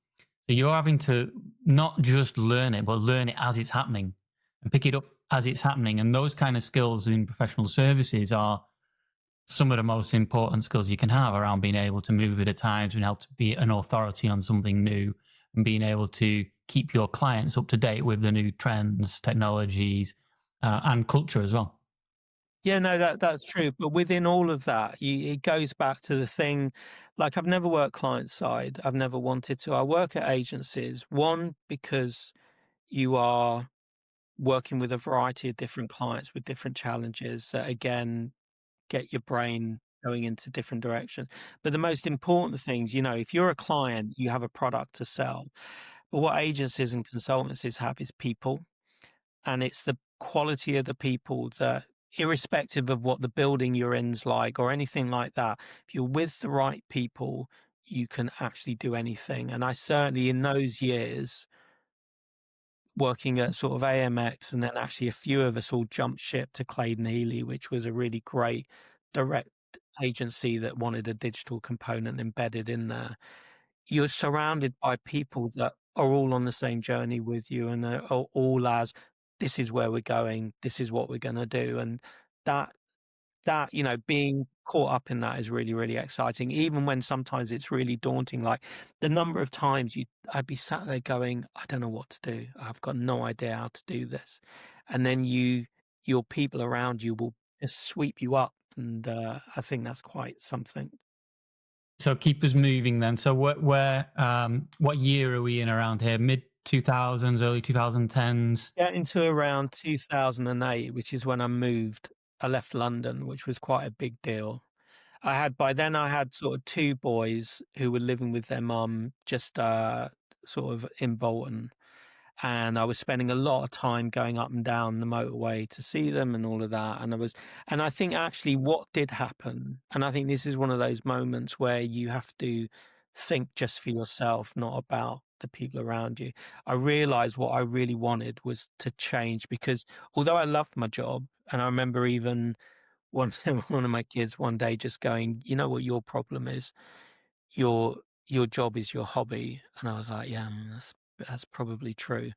So you're having to not just learn it, but learn it as it's happening and pick it up as it's happening. And those kind of skills in professional services are some of the most important skills you can have around being able to move with the times and help to be an authority on something new and being able to keep your clients up to date with the new trends, technologies, and culture as well. Yeah, no, that's true. But within all of that, it goes back to the thing. Like I've never worked client side. I've never wanted to. I work at agencies. One, because you are working with a variety of different clients with different challenges that again get your brain going into different directions. But the most important things, if you're a client, you have a product to sell. But what agencies and consultancies have is people. And it's the quality of the people that irrespective of what the building you're in's like or anything like that, if you're with the right people, you can actually do anything. And I certainly in those years working at sort of AMX, and then actually a few of us all jumped ship to Claydon Healy, which was a really great direct agency that wanted a digital component embedded in there. You're surrounded by people that are all on the same journey with you and are all as, "This is where we're going, this is what we're gonna do," and that being caught up in that is really, really exciting, even when sometimes it's really daunting, like, the number of times I'd be sat there going, "I don't know what to do. I've got no idea how to do this." And then your people around you will just sweep you up, and, I think that's quite something. So keep us moving then. So what year are we in around here? Mid 2000s, early 2010s? Yeah, into around 2008, which is when I moved. I left London, which was quite a big deal. By then I had sort of 2 boys who were living with their mum just, sort of in Bolton, and I was spending a lot of time going up and down the motorway to see them and all of that, and I think actually what did happen, and I think this is one of those moments where you have to think just for yourself, not about the people around you. I realized what I really wanted was to change because although I loved my job, and I remember even one one of my kids one day just going, "You know what your problem is? Your your job is your hobby." And I was like, "Yeah, that's probably true."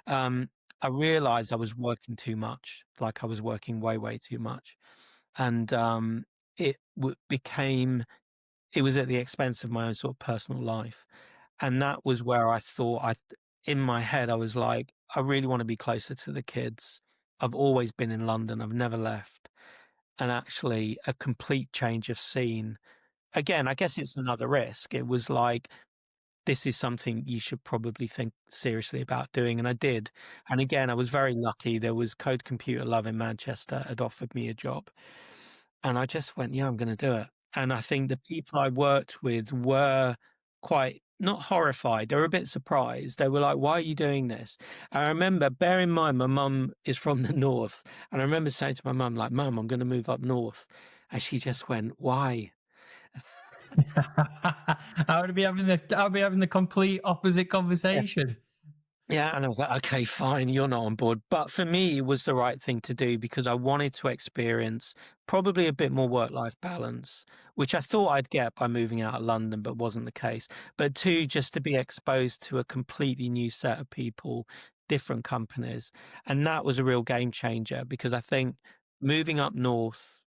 Um, I realized I was working too much, like I was working way, way too much. And it became, it was at the expense of my own sort of personal life. And that was where I thought, in my head, I was like, I really want to be closer to the kids. I've always been in London, I've never left. And actually, a complete change of scene. Again, I guess it's another risk. It was like, this is something you should probably think seriously about doing, and I did. And again, I was very lucky. There was Code Computer Love in Manchester had offered me a job, and I just went, "Yeah, I'm gonna do it." And I think the people I worked with were quite not horrified, they were a bit surprised. They were like, "Why are you doing this?" And I remember, bear in mind, my mum is from the north, and I remember saying to my mum, like, "Mum, I'm gonna move up north." And she just went, "Why?" I would be having the complete opposite Yeah. conversation. Yeah, and I was like, "Okay, fine, you're not on board." But for me, it was the right thing to do because I wanted to experience probably a bit more work-life balance, which I thought I'd get by moving out of London, but wasn't the case. But two, just to be exposed to a completely new set of people, different companies. And that was a real game changer because I think moving up north,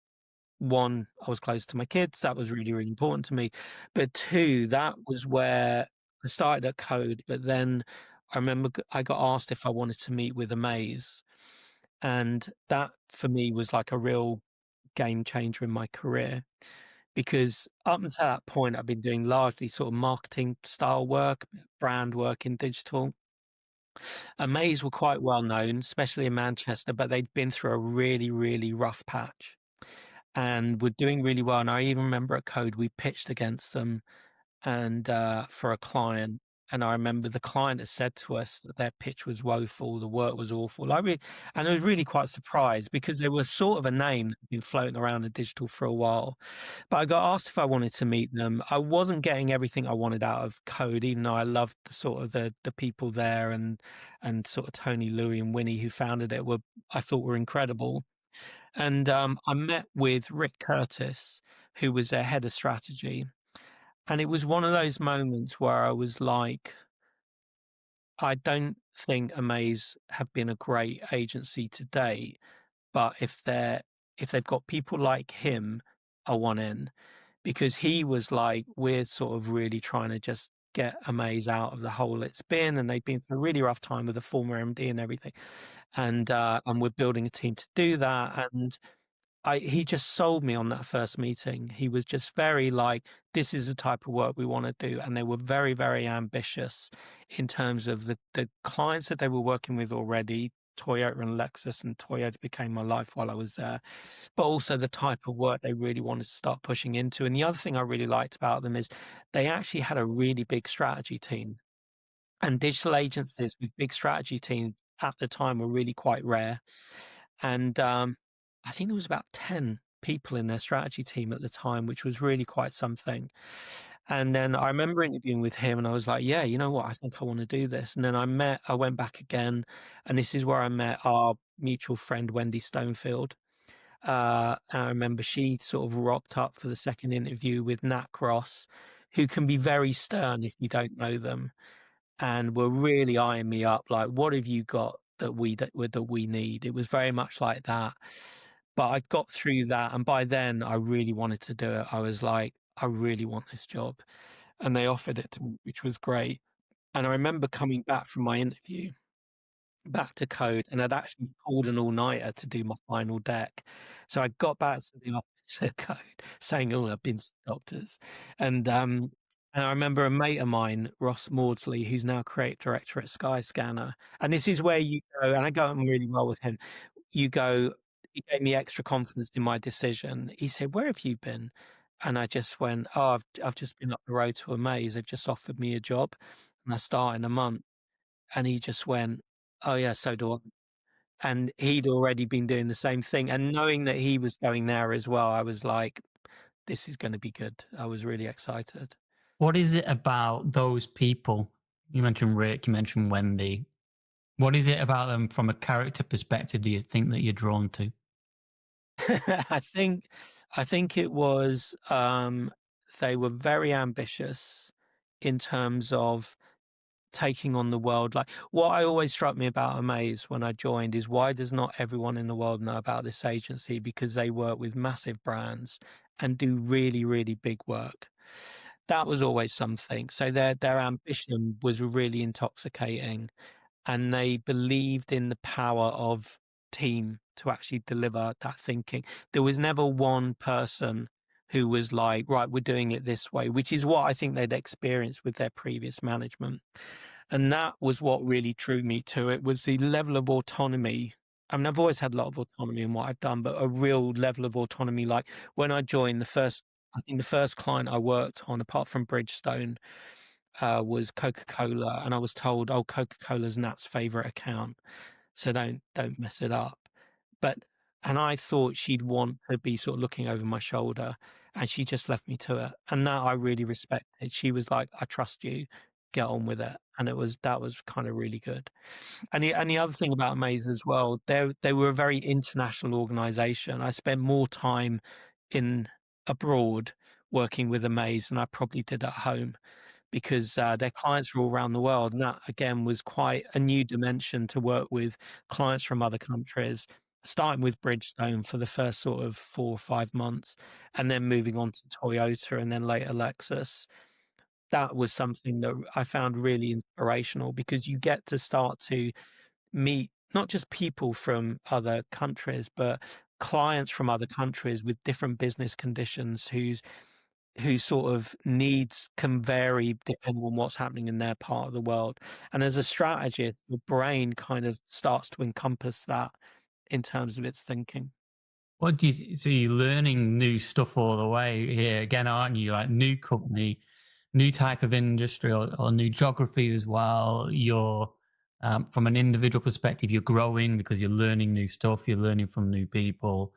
one, I was close to my kids. That was really, really important to me. But two, that was where I started at code, but then I remember I got asked if I wanted to meet with Amaze. And that for me was like a real game changer in my career because up until that point, I've been doing largely sort of marketing style work, brand work in digital. Amaze were quite well known, especially in Manchester, but they'd been through a really, really rough patch and were doing really well. And I even remember at Code, we pitched against them and for a client. And I remember the client had said to us that their pitch was woeful, the work was awful. And I was really quite surprised because they were sort of a name that had been floating around in digital for a while. But I got asked if I wanted to meet them. I wasn't getting everything I wanted out of Code, even though I loved the sort of the people there and sort of Tony, Louis, and Winnie who founded it were I thought were incredible. And I met with Rick Curtis, who was their head of strategy. And it was one of those moments where I was like, I don't think Amaze have been a great agency to date, but if they've got people like him, I want in. Because he was like, we're sort of really trying to just get Amaze out of the hole it's been, and they've been through a really rough time with the former MD and everything. And we're building a team to do that. And he just sold me on that first meeting. He was just very like, this is the type of work we want to do. And they were very, very ambitious in terms of the clients that they were working with already, Toyota and Lexus, and Toyota became my life while I was there, but also the type of work they really wanted to start pushing into. And the other thing I really liked about them is they actually had a really big strategy team. And digital agencies with big strategy teams at the time were really quite rare. And I think there was about 10 people in their strategy team at the time, which was really quite something. And then I remember interviewing with him and I was like, yeah, you know what? I think I want to do this. And then I went back again, and this is where I met our mutual friend, Wendy Stonefield. And I remember she sort of rocked up for the second interview with Nat Cross, who can be very stern if you don't know them, and were really eyeing me up, like, "What have you got that we need?" It was very much like that. But I got through that, and by then I really wanted to do it. I was like, "I really want this job." And they offered it to me, which was great. And I remember coming back from my interview back to code, and I'd actually pulled an all-nighter to do my final deck. So I got back to the office at code saying, "Oh, I've been to the doctors." And I remember a mate of mine, Ross Maudsley, who's now creative director at Skyscanner, and this is where you go, and I got on really well with him. You go, he gave me extra confidence in my decision. He said, "Where have you been?" And I just went, "Oh, I've just been up the road to Amaze. They've just offered me a job, and I start in a month." And he just went, "Oh, yeah, so do I." And he'd already been doing the same thing, and knowing that he was going there as well, I was like, "This is gonna be good." I was really excited. What is it about those people? You mentioned Rick, you mentioned Wendy. What is it about them from a character perspective do you think that you're drawn to? I think I think it was, they were very ambitious in terms of taking on the world. Like, what I always struck me about Amaze when I joined is, why does not everyone in the world know about this agency? Because they work with massive brands and do really, really big work. That was always something. So their ambition was really intoxicating, and they believed in the power of team to actually deliver that thinking. There was never one person who was like, right, we're doing it this way, which is what I think they'd experienced with their previous management. And that was what really drew me to it, was the level of autonomy. I mean, I've always had a lot of autonomy in what I've done, but a real level of autonomy. Like, when I joined, I think the first client I worked on, apart from Bridgestone, was Coca-Cola, and I was told, "Oh, Coca-Cola's Nat's favorite account, so don't mess it up." But and I thought she'd want to be sort of looking over my shoulder, and she just left me to it, and that I really respected. She was like, "I trust you, get on with it," and that was kind of really good. And the other thing about Maze as well, they were a very international organization. I spent more time in abroad working with Amaze than I probably did at home, because their clients were all around the world. And that, again, was quite a new dimension to work with clients from other countries, starting with Bridgestone for the first sort of 4 or 5 months, and then moving on to Toyota and then later Lexus. That was something that I found really inspirational, because you get to start to meet not just people from other countries, but clients from other countries with different business conditions, whose sort of needs can vary depending on what's happening in their part of the world. And as a strategist, your brain kind of starts to encompass that in terms of its thinking. What do you so you're learning new stuff all the way here again, aren't you? Like new company, new type of industry, or new geography as well. You're from an individual perspective, you're growing because you're learning new stuff. You're learning from new people.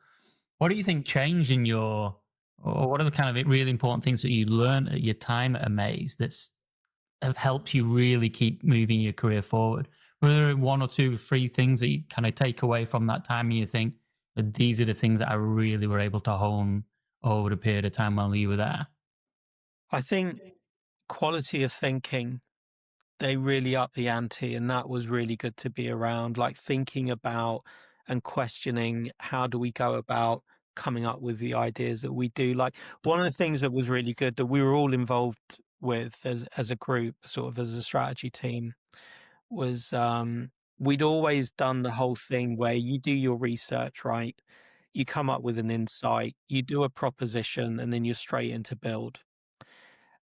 What do you think changed in your, or what are the kind of really important things that you learned at your time at Amaze that's have helped you really keep moving your career forward? Were there one or two, three things that you kind of take away from that time and you think that these are the things that I really were able to hone over the period of time while you were there? I think quality of thinking, they really upped the ante, and that was really good to be around, like thinking about and questioning, how do we go about coming up with the ideas that we do. Like, one of the things that was really good that we were all involved with as a group, sort of as a strategy team, was we'd always done the whole thing where you do your research, right? You come up with an insight, you do a proposition, and then you're straight into build.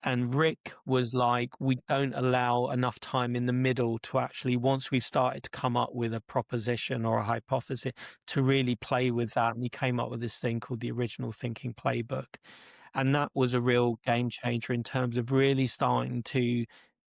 And Rick was like, we don't allow enough time in the middle to actually, once we've started to come up with a proposition or a hypothesis, to really play with that. And he came up with this thing called the original thinking playbook. And that was a real game changer in terms of really starting to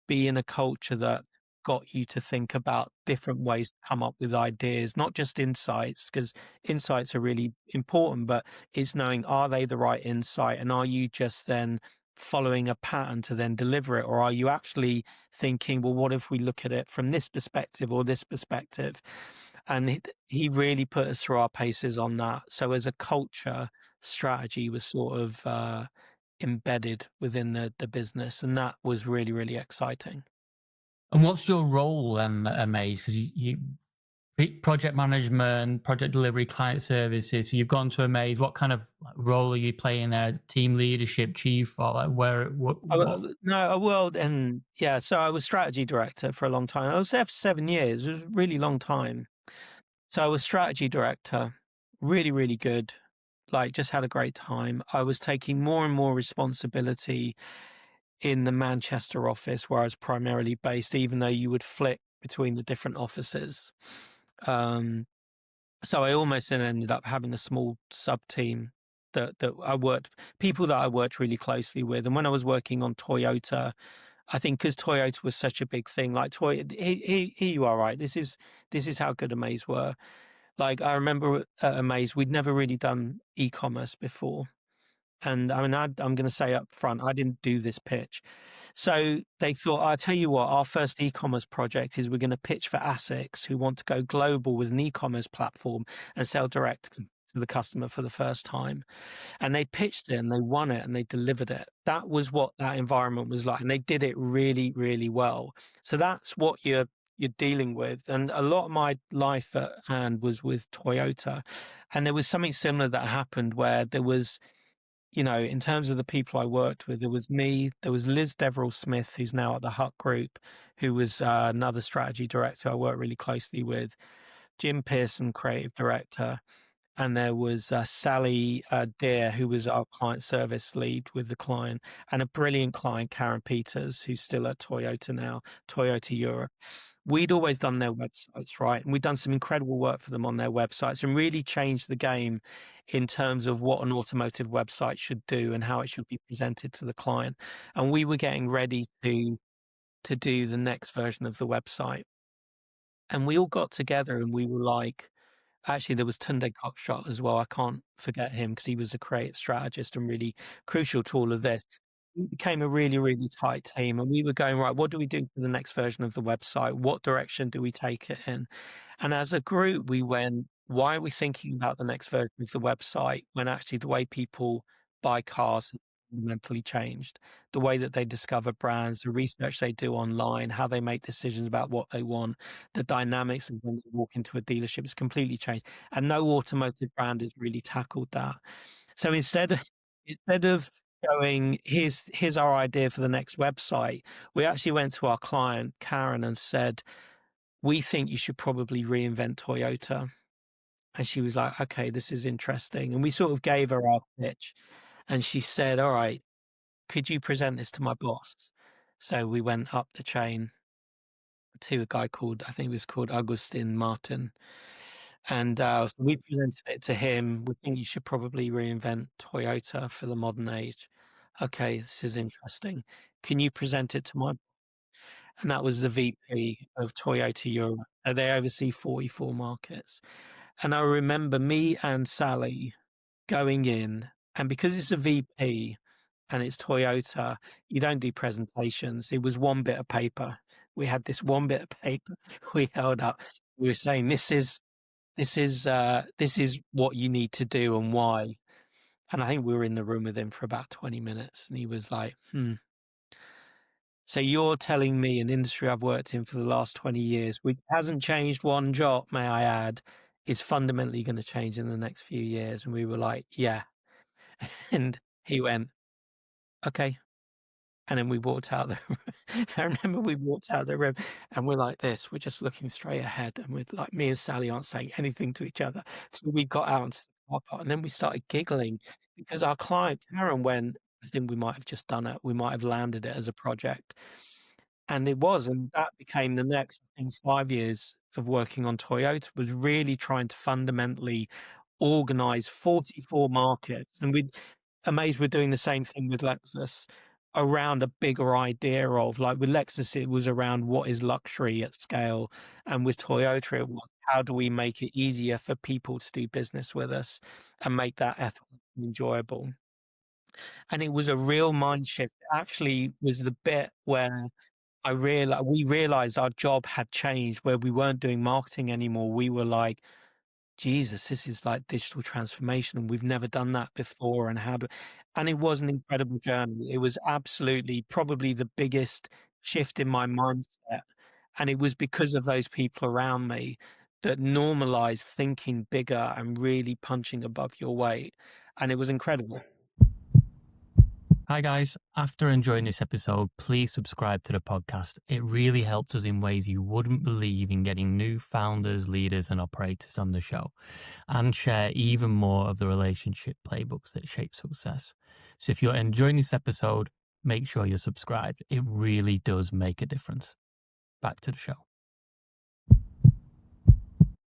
be in a culture that got you to think about different ways to come up with ideas, not just insights, because insights are really important, but it's knowing, are they the right insight? And are you just then following a pattern to then deliver it? Or are you actually thinking, well, what if we look at it from this perspective or this perspective? And he really put us through our paces on that. So as a culture, strategy was sort of embedded within the business, and that was really, really exciting. And what's your role then at Amaze? Because project management, project delivery, client services. So you've gone to Amaze. What kind of role are you playing there? Team leadership, chief, or like where? What? No, a world, and yeah. So I was strategy director for a long time. I was there for 7 years. It was a really long time. So I was strategy director, really, really good. Like, just had a great time. I was taking more and more responsibility in the Manchester office where I was primarily based, even though you would flick between the different offices. Um, so I almost then ended up having a small sub team that I worked, people that I worked really closely with. And when I was working on Toyota, I think because Toyota was such a big thing, like here you are, right? This is how good Amaze were. Like, I remember at Amaze, we'd never really done e-commerce before. And I mean, I'm going to say up front, I didn't do this pitch. So they thought, I'll tell you what, our first e-commerce project is we're going to pitch for ASICs who want to go global with an e-commerce platform and sell direct to the customer for the first time. And they pitched it and they won it and they delivered it. That was what that environment was like. And they did it really, really well. So that's what you're dealing with. And a lot of my life at hand was with Toyota. And there was something similar that happened where there was, in terms of the people I worked with, there was me, there was Liz Deverell Smith, who's now at the Hut Group, who was another strategy director I worked really closely with, Jim Pearson, creative director, and there was Sally Deer, who was our client service lead with the client, and a brilliant client, Karen Peters, who's still at Toyota now, Toyota Europe. We'd always done their websites, right? And we'd done some incredible work for them on their websites and really changed the game in terms of what an automotive website should do and how it should be presented to the client. And we were getting ready to do the next version of the website. And we all got together and we were like, actually, there was Tunde Cockshott as well. I can't forget him because he was a creative strategist and really crucial to all of this. We became a really, really tight team, and we were going, right, what do we do for the next version of the website? What direction do we take it in? And as a group, we went, why are we thinking about the next version of the website when actually the way people buy cars has fundamentally changed? The way that they discover brands, the research they do online, how they make decisions about what they want, the dynamics of when they walk into a dealership has completely changed. And no automotive brand has really tackled that. So instead of going, here's our idea for the next website, we actually went to our client, Karen, and said, we think you should probably reinvent Toyota. And she was like, okay, this is interesting. And we sort of gave her our pitch. And she said, all right, could you present this to my boss? So we went up the chain to a guy called, I think he was called Augustin Martin. And so we presented it to him. We think you should probably reinvent Toyota for the modern age. Okay, this is interesting. Can you present it to my, and that was the VP of Toyota Europe. They oversee 44 markets. And I remember me and Sally going in, and because it's a VP and it's Toyota, you don't do presentations. It was one bit of paper. We had this one bit of paper we held up. We were saying, this is what you need to do and why. And I think we were in the room with him for about 20 minutes, and he was like, so you're telling me an industry I've worked in for the last 20 years, which hasn't changed one jot, may I add, is fundamentally going to change in the next few years? And we were like, yeah. And he went, okay. And then we walked out the room. I remember we walked out of the room and we're like this, we're just looking straight ahead. And we're like, me and Sally aren't saying anything to each other. So we got out into the car park and then we started giggling because our client, Karen, went, I think we might have just done it. We might have landed it as a project. And it was, and that became the next, I think, 5 years of working on Toyota was really trying to fundamentally organize 44 markets. And Amazed we're doing the same thing with Lexus. around a bigger idea of, like, with Lexus, it was around what is luxury at scale, and with Toyota, it was how do we make it easier for people to do business with us and make that effort enjoyable. And it was a real mind shift. It actually was the bit where we realized our job had changed, where we weren't doing marketing anymore. We were like, Jesus, this is like digital transformation, and we've never done that before. And it was an incredible journey. It was absolutely probably the biggest shift in my mindset. And it was because of those people around me that normalized thinking bigger and really punching above your weight. And it was incredible. Hi, guys. After enjoying this episode, please subscribe to the podcast. It really helps us in ways you wouldn't believe in getting new founders, leaders, and operators on the show and share even more of the relationship playbooks that shape success. So if you're enjoying this episode, make sure you're subscribed. It really does make a difference. Back to the show.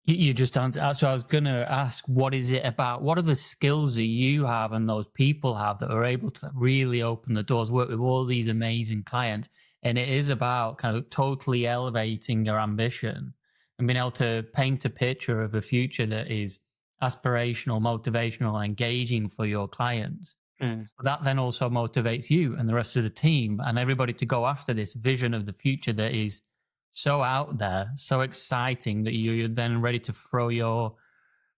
You just answered. So I was going to ask, what is it about? What are the skills that you have and those people have that are able to really open the doors, work with all these amazing clients? And it is about kind of totally elevating your ambition and being able to paint a picture of a future that is aspirational, motivational, and engaging for your clients. Mm. But that then also motivates you and the rest of the team and everybody to go after this vision of the future that is so out there, so exciting that you're then ready to throw your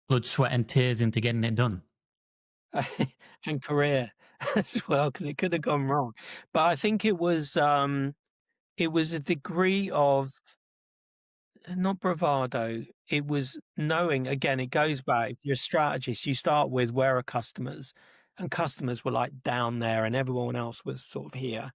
blood, sweat, and tears into getting it done. And career as well, because it could have gone wrong. But I think it was a degree of not bravado. It was knowing, again, it goes back. If you're a strategist, you start with where are customers, and customers were like down there, and everyone else was sort of here.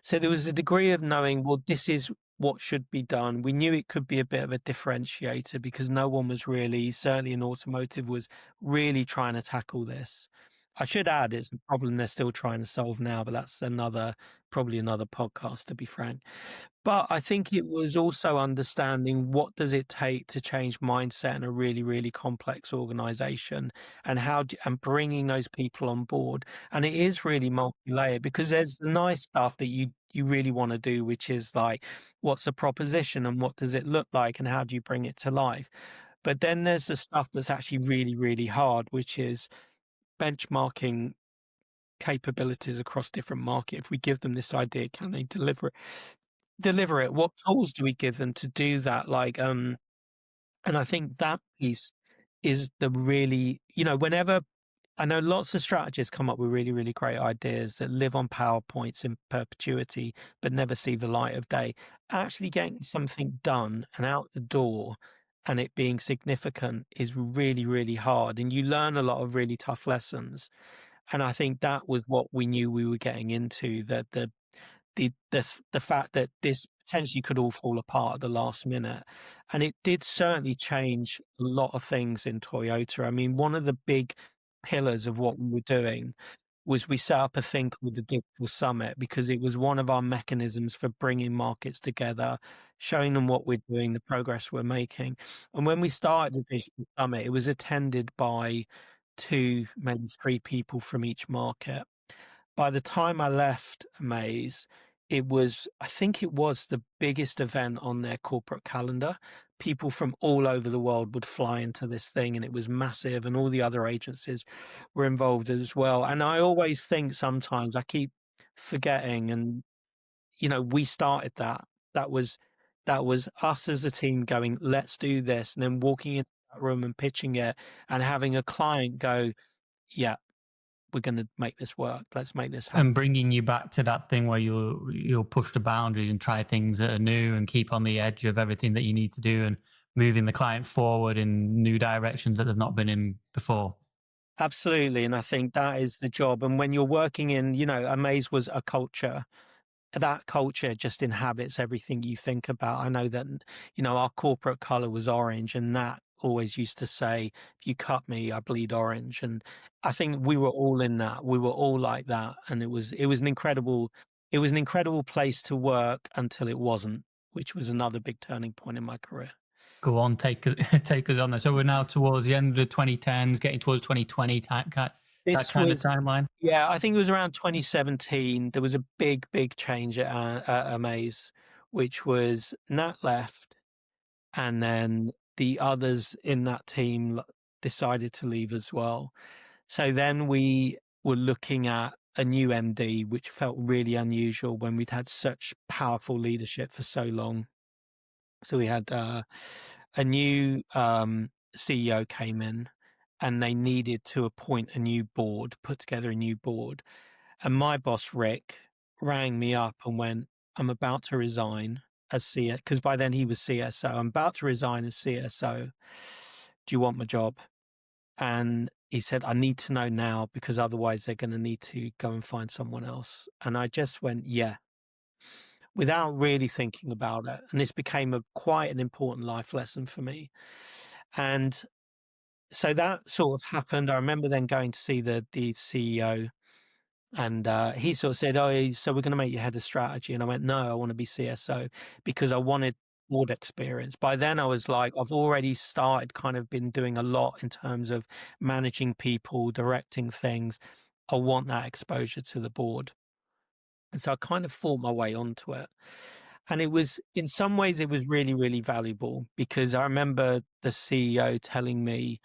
So there was a degree of knowing, well, this is what should be done. We knew it could be a bit of a differentiator because no one was really, certainly in automotive, was really trying to tackle this. I should add, it's a problem they're still trying to solve now, but that's probably another podcast, to be frank. But I think it was also understanding what does it take to change mindset in a really, really complex organization, and and bringing those people on board. And it is really multi-layered because there's the nice stuff that you really want to do, which is like, what's the proposition and what does it look like and how do you bring it to life? But then there's the stuff that's actually really, really hard, which is benchmarking capabilities across different market. If we give them this idea, can they deliver it? What tools do we give them to do that? And I think that piece is the really, whenever I know lots of strategists come up with really, really great ideas that live on PowerPoints in perpetuity, but never see the light of day. Actually getting something done and out the door and it being significant is really, really hard. And you learn a lot of really tough lessons. And I think that was what we knew we were getting into, that the fact that this potentially could all fall apart at the last minute. And it did certainly change a lot of things in Toyota. I mean, one of the big pillars of what we were doing was we set up a thing called the Digital Summit because it was one of our mechanisms for bringing markets together, showing them what we're doing, the progress we're making. And when we started the Digital Summit, it was attended by two, maybe three people from each market. By the time I left Amaze, I think it was the biggest event on their corporate calendar. People from all over the world would fly into this thing, and it was massive, and all the other agencies were involved as well. And I always think sometimes I keep forgetting, and we started that. That was that was us as a team going, let's do this, and then walking into that room and pitching it, and having a client go, yeah, we're going to make this work. Let's make this happen. And bringing you back to that thing where you'll push the boundaries and try things that are new and keep on the edge of everything that you need to do and moving the client forward in new directions that they've not been in before. Absolutely. And I think that is the job. And when you're working in, Amaze was a culture. That culture just inhabits everything you think about. I know that, our corporate color was orange, and that always used to say, if you cut me, I bleed orange. And I think we were all in that. We were all like that. And it was an incredible place to work until it wasn't, which was another big turning point in my career. Go on, take us take us on there. So we're now towards the end of the 2010s, getting towards 2020 that This kind of was timeline. Yeah, I think it was around 2017. There was a big, big change at Amaze, which was Nat left, and then the others in that team decided to leave as well. So then we were looking at a new MD, which felt really unusual when we'd had such powerful leadership for so long. So we had a new CEO came in, and they needed to appoint a new board, put together a new board. And my boss, Rick, rang me up and went, I'm about to resign as CS, because by then he was CSO. I'm about to resign as CSO. Do you want my job? And he said, I need to know now because otherwise they're going to need to go and find someone else. And I just went, yeah, without really thinking about it. And this became quite an important life lesson for me. And so that sort of happened. I remember then going to see the CEO. And he sort of said, "Oh, so we're going to make you head of strategy." And I went, "No, I want to be CSO because I wanted board experience." By then, I was like, I've already started kind of been doing a lot in terms of managing people, directing things. I want that exposure to the board. And so I kind of fought my way onto it. And it was, in some ways, it was really, really valuable because I remember the CEO telling me,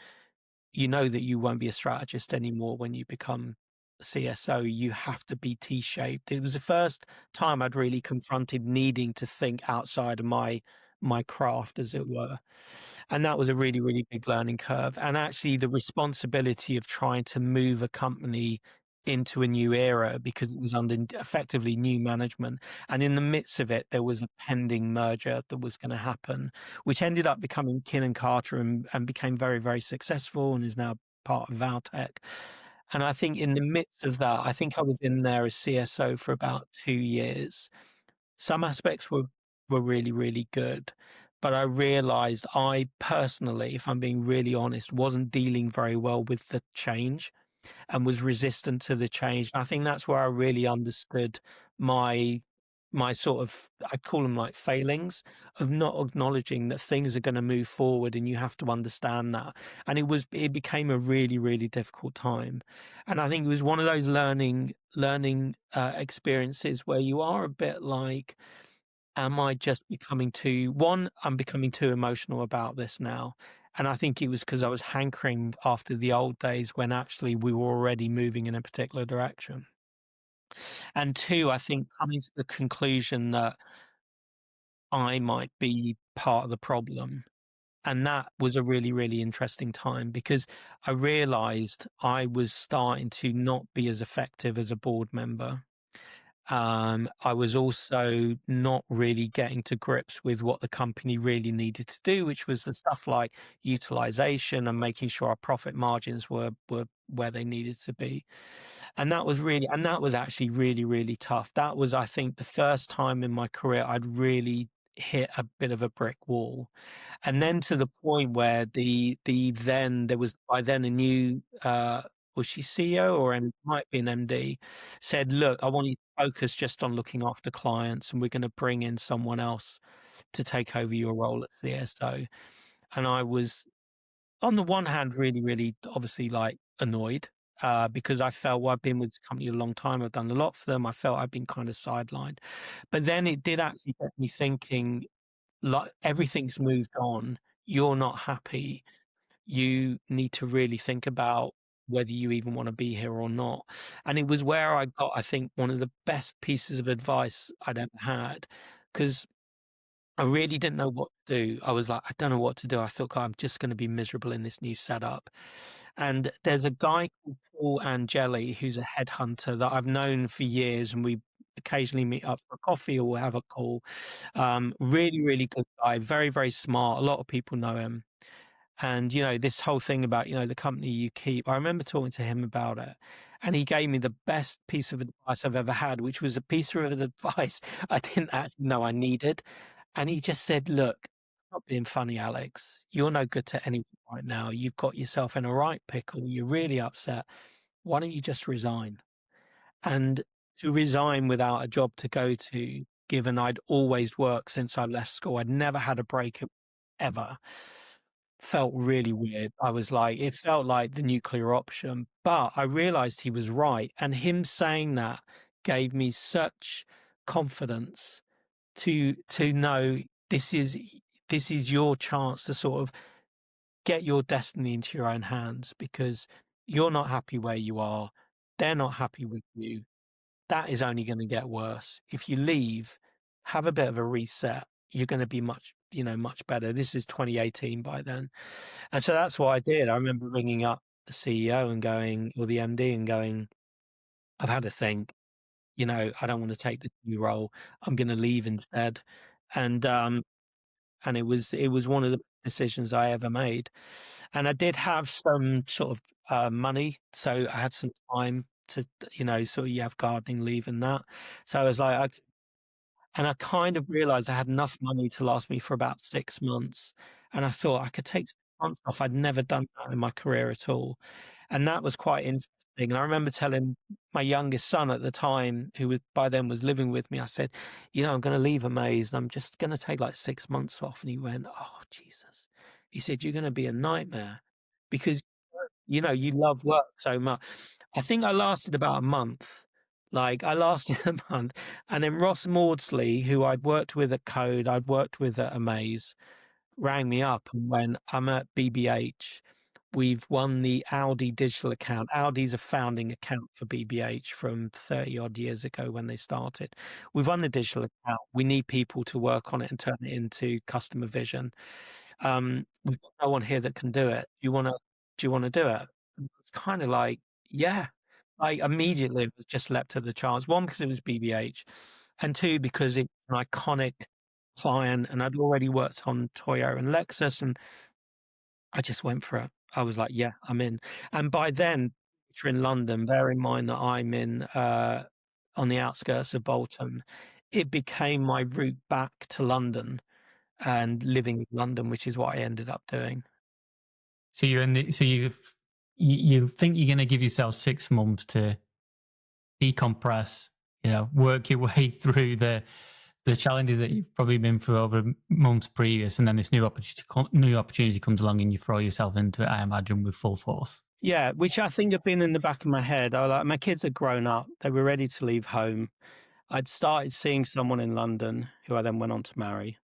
you know that you won't be a strategist anymore when you become CSO. You have to be T-shaped. It was the first time I'd really confronted needing to think outside of my craft, as it were. And that was a really, really big learning curve. And actually the responsibility of trying to move a company into a new era because it was under effectively new management. And in the midst of it, there was a pending merger that was going to happen, which ended up becoming Kin and Carter and became very, very successful and is now part of Valtech. And I think in the midst of that, I think I was in there as CSO for about 2 years. Some aspects were really, really good. But I realized I personally, if I'm being really honest, wasn't dealing very well with the change and was resistant to the change. I think that's where I really understood my sort of, I call them like failings of not acknowledging that things are going to move forward and you have to understand that. And it became a really, really difficult time. And I think it was one of those learning experiences where you are a bit like, am I just I'm becoming too emotional about this now. And I think it was because I was hankering after the old days when actually we were already moving in a particular direction. And two, I think coming to the conclusion that I might be part of the problem. And that was a really, really interesting time because I realized I was starting to not be as effective as a board member. I was also not really getting to grips with what the company really needed to do, which was the stuff like utilization and making sure our profit margins were where they needed to be. And that was actually really, really tough. That was, I think, the first time in my career I'd really hit a bit of a brick wall. And then to the point where there was by then a new was she CEO or might be an MD, said, look, I want you to focus just on looking after clients and we're going to bring in someone else to take over your role at CSO. And I was, on the one hand, really, really obviously like annoyed because I felt, well, I've been with this company a long time. I've done a lot for them. I felt I've been kind of sidelined. But then it did actually get me thinking, like, everything's moved on. You're not happy. You need to really think about whether you even want to be here or not. And it was where I got, I think, one of the best pieces of advice I'd ever had because I really didn't know what to do. I was like, I don't know what to do. I thought, "God, I'm just going to be miserable in this new setup." And there's a guy called Paul Angeli who's a headhunter that I've known for years, and we occasionally meet up for a coffee or we'll have a call. Really, really good guy, very, very smart. A lot of people know him. And, this whole thing about, the company you keep, I remember talking to him about it. And he gave me the best piece of advice I've ever had, which was a piece of advice I didn't actually know I needed. And he just said, look, not being funny, Alex, you're no good to anyone right now. You've got yourself in a right pickle. You're really upset. Why don't you just resign? And to resign without a job to go to, given I'd always worked since I left school, I'd never had a break ever. Felt really weird. I was like, it felt like the nuclear option, but I realized he was right. And him saying that gave me such confidence to know this is your chance to sort of get your destiny into your own hands, because you're not happy where you are. They're not happy with you. That is only going to get worse. If you leave, have a bit of a reset. You're going to be much, much better. This is 2018 by then. And so that's what I did. I remember ringing up the CEO and going, or the MD and going, I've had a think, I don't want to take this new role. I'm going to leave instead. And, and it was one of the decisions I ever made. And I did have some sort of money, so I had some time to, sort of you have gardening leave and that. So I was like, and I kind of realized I had enough money to last me for about 6 months, and I thought I could take 6 months off. I'd never done that in my career at all, and that was quite interesting. And I remember telling my youngest son at the time, who was by then was living with me, I said, I'm gonna leave Amaze, and I'm just gonna take, like, 6 months off, and he went, "Oh, Jesus." He said, "You're gonna be a nightmare because, you love work so much." I think I lasted about a month. Like, I lasted a month, and then Ross Maudsley, who I'd worked with at Code, I'd worked with at Amaze, rang me up and went, "I'm at BBH. We've won the Audi digital account." Audi's a founding account for BBH from 30 odd years ago when they started. "We've won the digital account. We need people to work on it and turn it into customer vision. We've got no one here that can do it. Do you wanna do it?" And it's kind of like, yeah. Like, immediately it was just leapt to the chance. One, because it was BBH, and two, because it's an iconic client, and I'd already worked on Toyota and Lexus, and I just went for it. I was like, "Yeah, I'm in." And by then, if you're in London, bear in mind that I'm in, on the outskirts of Bolton, it became my route back to London and living in London, which is what I ended up doing. So you think you're going to give yourself 6 months to decompress, work your way through the challenges that you've probably been through over months previous, and then this new opportunity comes along and you throw yourself into it, I imagine, with full force. Yeah, which I think had been in the back of my head. My kids had grown up. They were ready to leave home. I'd started seeing someone in London who I then went on to marry.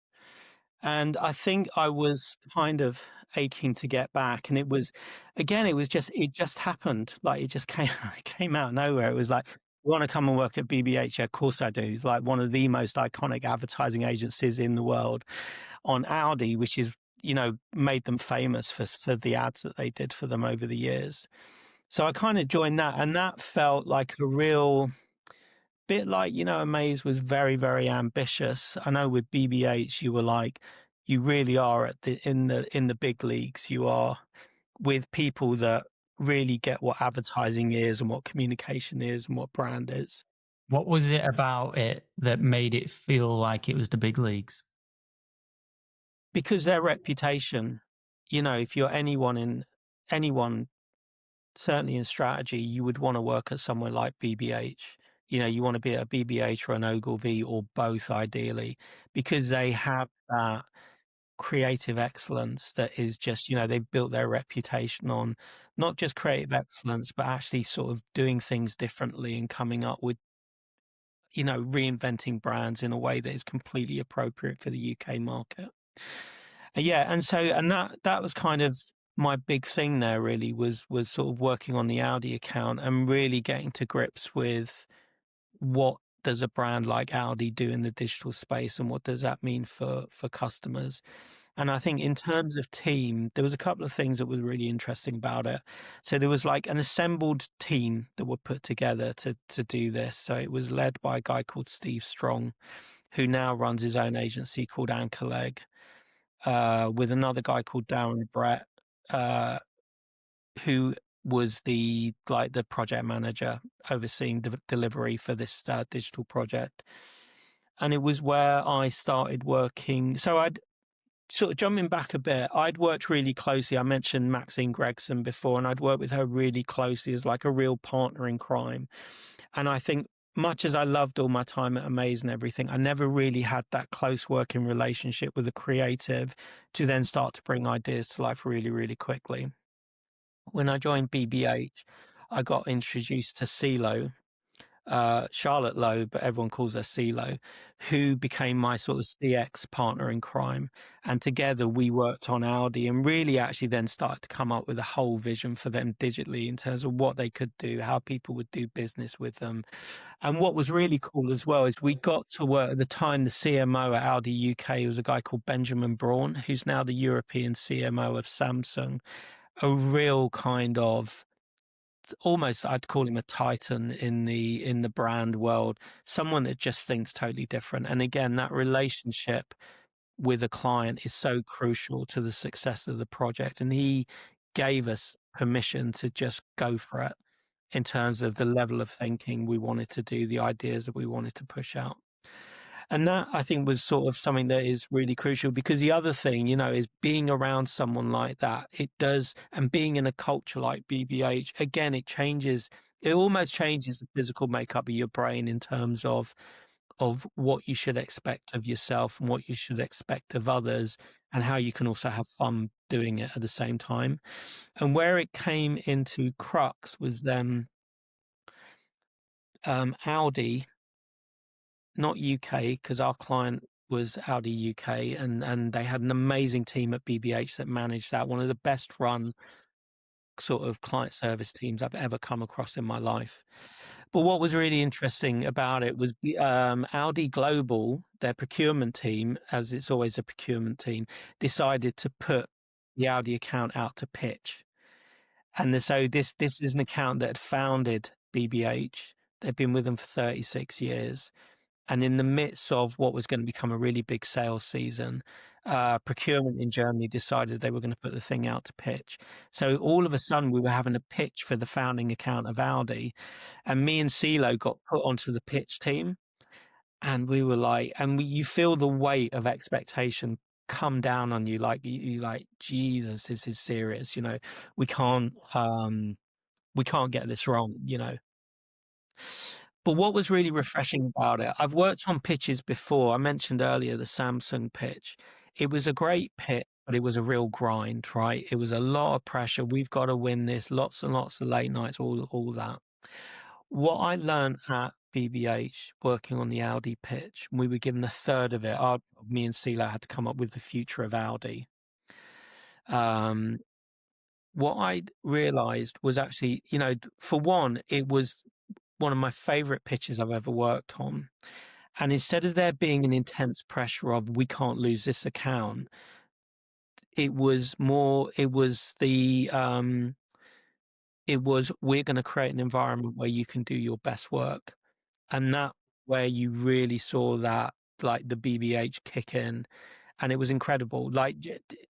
And I think I was kind of aching to get back. And it was, again, it just happened. Like, it just came, it came out of nowhere. It was like, "You want to come and work at BBH?" "Yeah, of course I do." It's like one of the most iconic advertising agencies in the world, on Audi, which is, made them famous for the ads that they did for them over the years. So I kind of joined that, and that felt like a real bit like, Amaze was very, very ambitious. I know with BBH, you were like, you really are in the big leagues. You are with people that really get what advertising is and what communication is and what brand is, What was it about it that made it feel like it was the big leagues? because their reputation, if you're anyone, certainly in strategy, you would want to work at somewhere like BBH. You want to be at a BBH or an Ogilvy or both, ideally, because they have that creative excellence that is just, they've built their reputation on not just creative excellence, but actually sort of doing things differently and coming up with, reinventing brands in a way that is completely appropriate for the UK market. Yeah, and so that was kind of my big thing there, really, was sort of working on the Audi account and really getting to grips with what does a brand like Audi do in the digital space, and what does that mean for customers. And I think in terms of team, there was a couple of things that was really interesting about it. So there was like an assembled team that were put together to do this. So it was led by a guy called Steve Strong, who now runs his own agency called Anchor Leg, with another guy called Darren Brett, uh, who was the project manager overseeing the delivery for this digital project. And it was where I started working. So I'd sort of jumping back a bit, I'd worked really closely. I mentioned Maxine Gregson before, and I'd worked with her really closely as like a real partner in crime. And I think much as I loved all my time at Amaze and everything, I never really had that close working relationship with a creative to then start to bring ideas to life really, really quickly. When I joined BBH, I got introduced to CeeLo, Charlotte Lowe, but everyone calls her CeeLo, who became my sort of CX partner in crime. And together we worked on Audi and really actually then started to come up with a whole vision for them digitally in terms of what they could do, how people would do business with them. And what was really cool as well is we got to work at the time, the CMO at Audi UK was a guy called Benjamin Braun, who's now the European CMO of Samsung, a real kind of almost I'd call him a titan in the brand world, someone that just thinks totally different. And again, that relationship with a client is so crucial to the success of the project. And he gave us permission to just go for it in terms of the level of thinking we wanted to do, the ideas that we wanted to push out. And that I think was sort of something that is really crucial because the other thing, is being around someone like that. It does, and being in a culture like BBH, again, it almost changes the physical makeup of your brain in terms of what you should expect of yourself and what you should expect of others and how you can also have fun doing it at the same time. And where it came into crux was then Audi, not UK, because our client was Audi UK, and they had an amazing team at BBH that managed that, one of the best run sort of client service teams I've ever come across in my life. But what was really interesting about it was Audi Global, their procurement team, as it's always a procurement team, decided to put the Audi account out to pitch. And so this is an account that had founded BBH. They've been with them for 36 years. And in the midst of what was going to become a really big sales season, procurement in Germany decided they were going to put the thing out to pitch. So all of a sudden, we were having a pitch for the founding account of Audi, and me and CeeLo got put onto the pitch team, and we were like, you feel the weight of expectation come down on you, like you like, Jesus, this is serious. We can't we can't get this wrong. But what was really refreshing about it, I've worked on pitches before. I mentioned earlier the Samsung pitch. It was a great pitch, but it was a real grind, right? It was a lot of pressure. We've got to win this, lots and lots of late nights, all that. What I learned at BBH working on the Audi pitch, we were given a third of it. Me and CeeLo had to come up with the future of Audi. What I realized was actually, for one, it was one of my favorite pitches I've ever worked on. And instead of there being an intense pressure of we can't lose this account, it was we're going to create an environment where you can do your best work. And that where you really saw that, like the BBH kick in. And it was incredible. Like,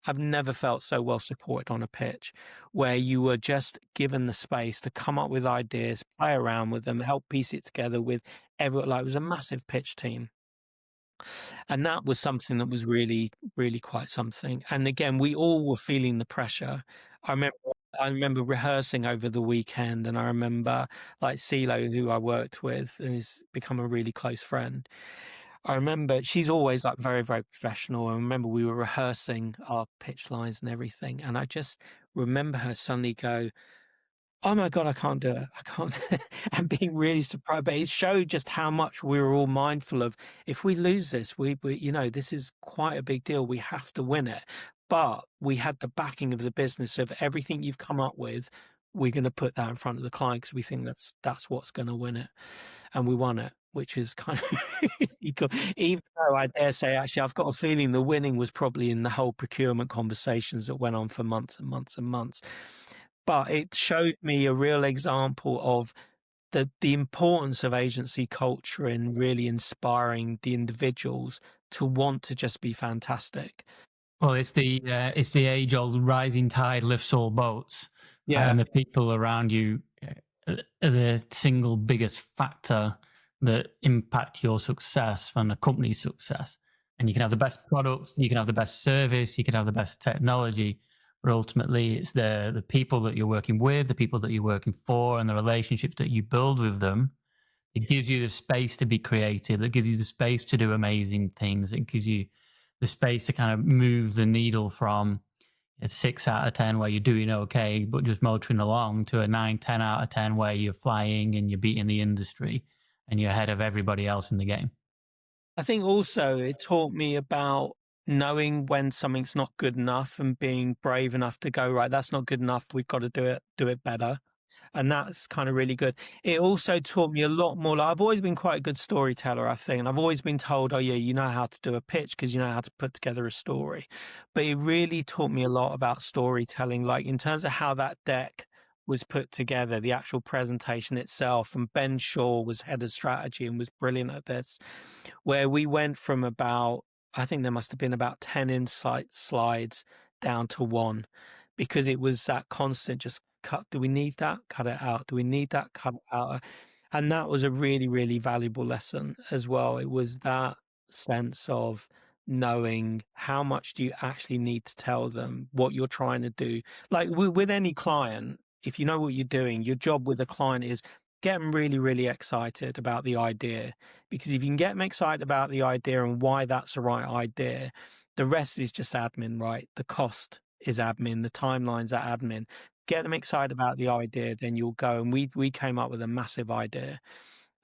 I've never felt so well supported on a pitch where you were just given the space to come up with ideas, play around with them, help piece it together with everyone. Like, it was a massive pitch team. And that was something that was really, really quite something. And again, we all were feeling the pressure. I remember rehearsing over the weekend, and I remember like CeeLo, who I worked with and has become a really close friend. I remember she's always like very, very professional. I remember we were rehearsing our pitch lines and everything. And I just remember her suddenly go, "Oh my God, I can't do it. I can't." And being really surprised. But it showed just how much we were all mindful of, if we lose this, we this is quite a big deal. We have to win it. But we had the backing of the business of everything you've come up with. We're going to put that in front of the client because we think that's what's going to win it. And we won it, which is kind of really cool. Even though I dare say, actually, I've got a feeling the winning was probably in the whole procurement conversations that went on for months and months and months. But it showed me a real example of the importance of agency culture in really inspiring the individuals to want to just be fantastic. Well, it's the age-old rising tide lifts all boats, Yeah, and the people around you are the single biggest factor that impact your success and a company's success. And you can have the best products, you can have the best service, you can have the best technology, but ultimately it's the people that you're working with, the people that you're working for, and the relationships that you build with them. It gives you the space to be creative. It gives you the space to do amazing things. It gives you the space to kind of move the needle from a 6 out of 10 where you're doing okay, but just motoring along to a 9, 10 out of 10 where you're flying and you're beating the industry and you're ahead of everybody else in the game. I think also it taught me about knowing when something's not good enough and being brave enough to go, right, that's not good enough. We've got to do it better. And that's kind of really good. It also taught me a lot more. Like, I've always been quite a good storyteller, I think. And I've always been told, oh, yeah, you know how to do a pitch because you know how to put together a story. But it really taught me a lot about storytelling, like in terms of how that deck was put together, the actual presentation itself. And Ben Shaw was head of strategy and was brilliant at this, where we went from about, I think there must have been about 10 insight slides down to one, because it was that constant just cut. Do we need that? Cut it out. Do we need that? Cut it out. And that was a really, really valuable lesson as well. It was that sense of knowing how much do you actually need to tell them what you're trying to do. Like with any client, if you know what you're doing, your job with a client is get them really, really excited about the idea. Because if you can get them excited about the idea and why that's the right idea, the rest is just admin, right? The cost is admin, the timelines are admin. Get them excited about the idea, then you'll go. And we came up with a massive idea,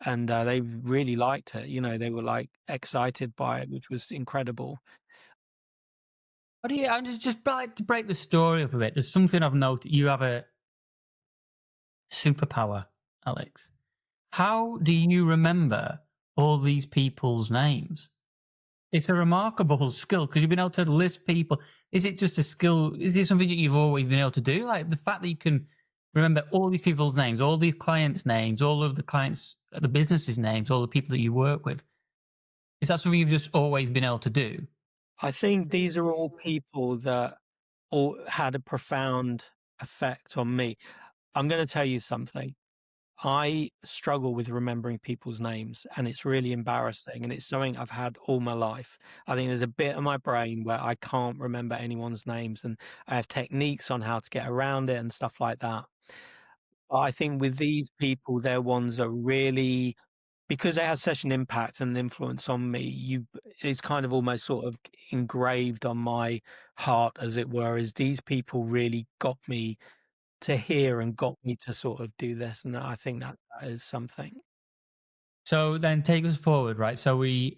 and they really liked it. You know, they were like excited by it, which was incredible. What do you, I'm just like to break the story up a bit. There's something I've noted. You have a superpower, Alex. How do you remember all these people's names? It's a remarkable skill because you've been able to list people. Is it just a skill? Is it something that you've always been able to do? Like the fact that you can remember all these people's names, all these clients' names, all of the clients, the businesses' names, all the people that you work with. Is that something you've just always been able to do? I think these are all people that all had a profound effect on me. I'm going to tell you something. I struggle with remembering people's names, and it's really embarrassing, and it's something I've had all my life. I think there's a bit of my brain where I can't remember anyone's names, and I have techniques on how to get around it and stuff like that. But I think with these people, they're ones that really, because they had such an impact and influence on me, it's kind of almost sort of engraved on my heart, as it were, as these people really got me to hear and got me to sort of do this, and I think that that is something. So then take us forward, right? So we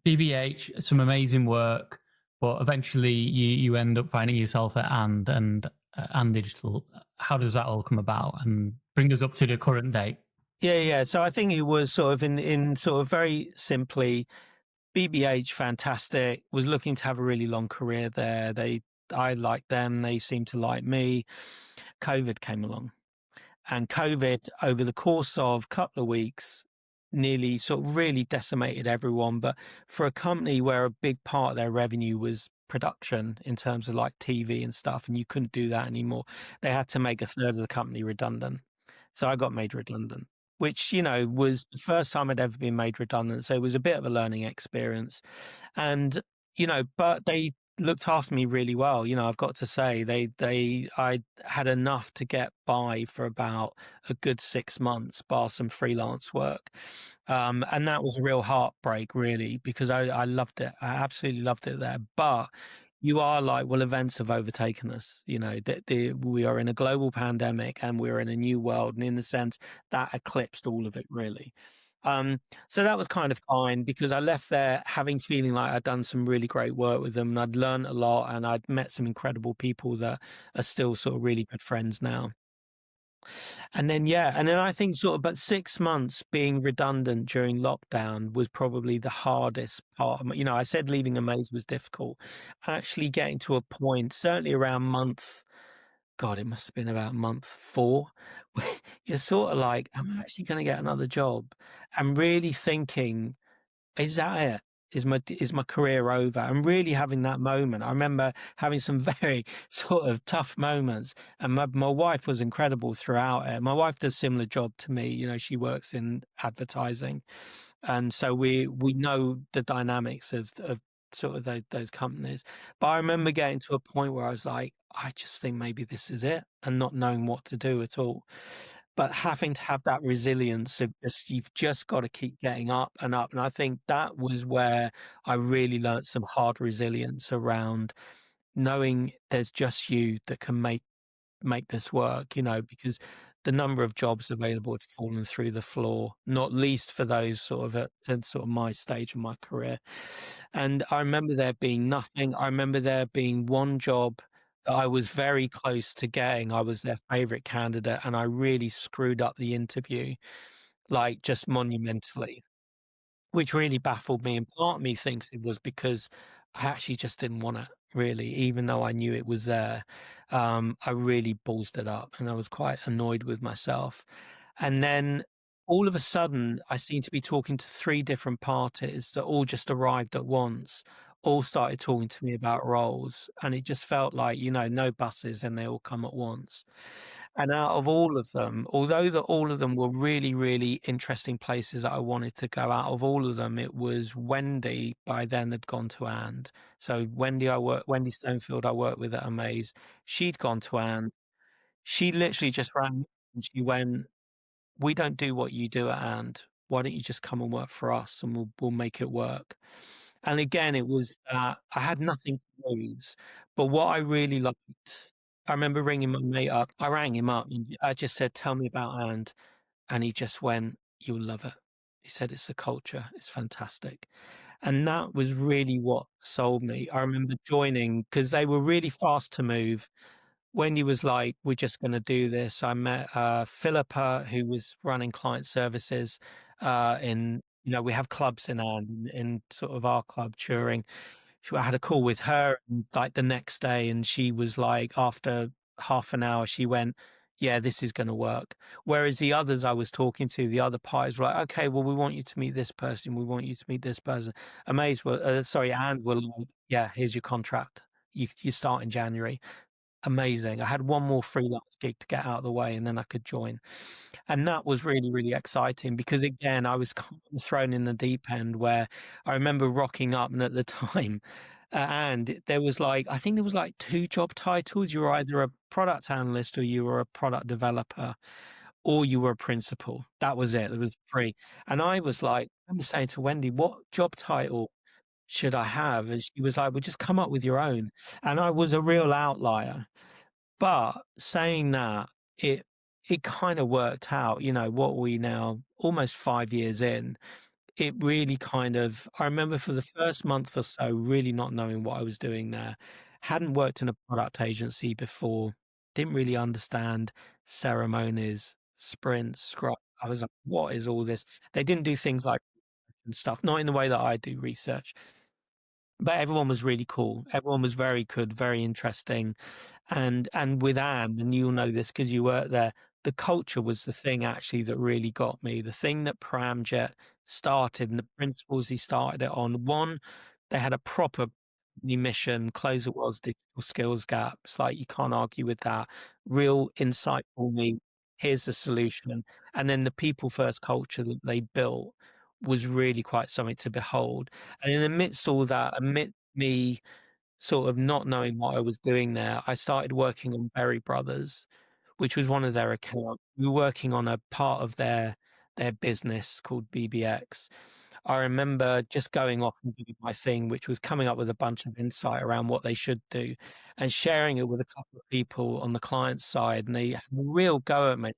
BBH, some amazing work, but eventually you end up finding yourself at and digital. How does that all come about? And bring us up to the current date. Yeah, yeah. So I think it was sort of in sort of very simply, BBH, fantastic, was looking to have a really long career there. I liked them, they seemed to like me. COVID came along. And COVID, over the course of a couple of weeks, nearly sort of really decimated everyone. But for a company where a big part of their revenue was production in terms of like TV and stuff, and you couldn't do that anymore, they had to make a third of the company redundant. So I got made redundant, which, you know, was the first time I'd ever been made redundant. So it was a bit of a learning experience. And, you know, but they looked after me really well. You know, I've got to say I had enough to get by for about a good 6 months, bar some freelance work. And that was a real heartbreak, really, because I loved it. I absolutely loved it there. But you are like, well, events have overtaken us. You know, we are in a global pandemic and we're in a new world. And in a sense, that eclipsed all of it, really. Um, so that was kind of fine because I left there having feeling like I'd done some really great work with them and I'd learned a lot and I'd met some incredible people that are still sort of really good friends now. And then, yeah, and then I think sort of, but 6 months being redundant during lockdown was probably the hardest part. You know, I said leaving a maze was difficult. Actually getting to a point, certainly around month, God, it must have been about month 4, where you're sort of like, am I actually going to get another job? And really thinking, is that it? Is my career over? And really having that moment. I remember having some very sort of tough moments, and my wife was incredible throughout it. My wife does similar job to me. You know, she works in advertising, and so we know the dynamics of sort of those companies. But I remember getting to a point where I was like, I just think maybe this is it, and not knowing what to do at all. but having to have that resilience of just you've just got to keep getting up and up. And I think that was where I really learnt some hard resilience around knowing there's just you that can make this work, because the number of jobs available had fallen through the floor, not least for those sort of at sort of my stage of my career. And I remember there being nothing. I remember there being one job that I was very close to getting. I was their favorite candidate, and I really screwed up the interview, like just monumentally, which really baffled me, and part of me thinks it was because I actually just didn't want it, really, even though I knew it was there. I really ballsed it up, and I was quite annoyed with myself. And then all of a sudden, I seemed to be talking to 3 different parties that all just arrived at once, all started talking to me about roles, and it just felt like, no buses, and they all come at once. And out of all of them, although all of them were really, really interesting places that I wanted to go, out of all of them, it was Wendy by then had gone to And. So Wendy Stonefield, I worked with at Amaze. She'd gone to And. She literally just rang me and she went, "We don't do what you do at And. Why don't you just come and work for us and we'll make it work?" And again, it was that I had nothing to lose, but what I really liked, I remember ringing my mate up. I rang him up and I just said, "Tell me about And he just went, "You'll love it." He said, "It's the culture. It's fantastic." And that was really what sold me. I remember joining because they were really fast to move. Wendy was like, "We're just gonna do this." I met, Philippa, who was running client services, we have clubs in sort of our club, Turing. I had a call with her, like, the next day, and she was like, after half an hour, she went, "Yeah, this is gonna work." Whereas the others I was talking to, the other parties were like, "Okay, well, we want you to meet this person. We want you to meet this person." And were like, "Yeah, here's your contract. You start in January." Amazing. I had one more freelance gig to get out of the way, and then I could join. And that was really, really exciting because, again, I was kind of thrown in the deep end where I remember rocking up, and at the time, and there was like, I think there was like 2 job titles. You were either a product analyst or you were a product developer or you were a principal. That was it. There was 3. And I was like, I was saying to Wendy, "What job title should I have?" And she was like, "Well, just come up with your own." And I was a real outlier. But saying that, it it kinda worked out, what we now almost 5 years in, it really kind of I remember for the first month or so really not knowing what I was doing there. Hadn't worked in a product agency before, didn't really understand ceremonies, sprints, scrum. I was like, "What is all this?" They didn't do things like and stuff, not in the way that I do research. But everyone was really cool. Everyone was very good, very interesting. And with and you'll know this because you worked there, the culture was the thing actually that really got me. The thing that Pramjet started and the principles he started it on. One, they had a proper mission, close the world's digital skills gaps. Like you can't argue with that. Real insightful me. Here's the solution. And then the people first culture that they built was really quite something to behold. And in amidst all that, amidst me sort of not knowing what I was doing there, I started working on Berry Brothers, which was one of their accounts. We were working on a part of their business called BBX. I remember just going off and doing my thing, which was coming up with a bunch of insight around what they should do and sharing it with a couple of people on the client side, and they had a real go at me.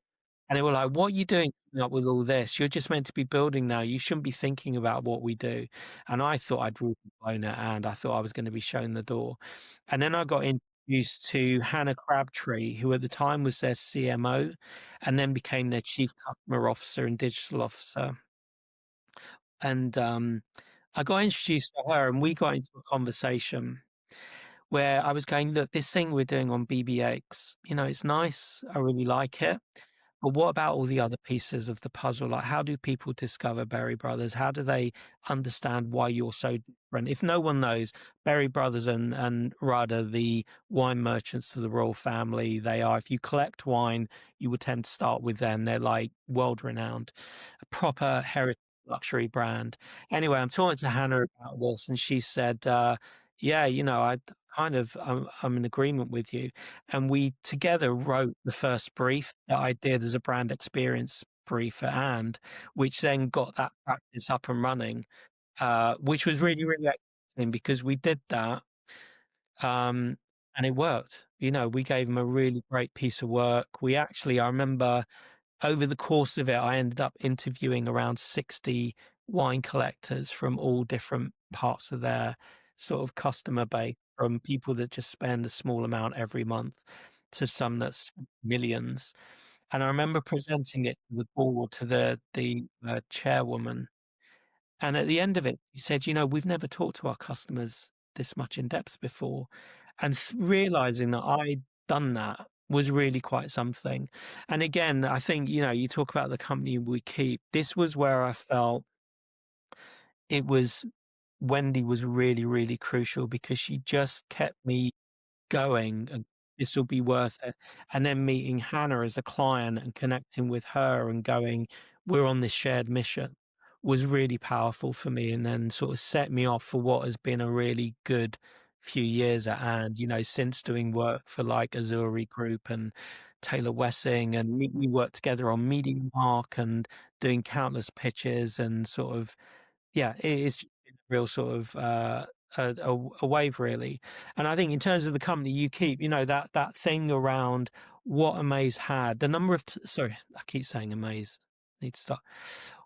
And they were like, "What are you doing coming up with all this? You're just meant to be building now. You shouldn't be thinking about what we do." And I thought I'd really blown it, and I thought I was gonna be shown the door. And then I got introduced to Hannah Crabtree, who at the time was their CMO and then became their chief customer officer and digital officer. And, I got introduced to her, and we got into a conversation where I was going, "Look, this thing we're doing on BBX, it's nice. I really like it. But what about all the other pieces of the puzzle? Like, how do people discover Berry Brothers? How do they understand why you're so different? If no one knows, Berry Brothers and Rudd are the wine merchants to the royal family. They are, if you collect wine, you would tend to start with them. They're like world renowned, a proper heritage luxury brand. Anyway, I'm talking to Hannah about this, and she said, "Yeah, I'm in agreement with you. And we together wrote the first brief that I did as a brand experience brief at And, which then got that practice up and running, which was really, really exciting because we did that, um, and it worked. You know, we gave them a really great piece of work. I remember over the course of it, I ended up interviewing around 60 wine collectors from all different parts of their sort of customer base, from people that just spend a small amount every month to some that's millions. And I remember presenting it to the board, to the chairwoman, and at the end of it, he said, "You know, we've never talked to our customers this much in depth before." And realizing that I'd done that was really quite something. And again, I think, you know, you talk about the company we keep. This was where I felt it was Wendy was really, really crucial because she just kept me going, and this will be worth it. And then meeting Hannah as a client and connecting with her and going, we're on this shared mission, was really powerful for me, and then sort of set me off for what has been a really good few years at And, you know, since doing work for like Azuri Group and Taylor Wessing, and we worked together on Media Mark and doing countless pitches and sort of, yeah, it is just been a real sort of, a wave really. And I think in terms of the company you keep, you know, that thing around what Amaze had, the number of sorry, I keep saying Amaze, need to stop.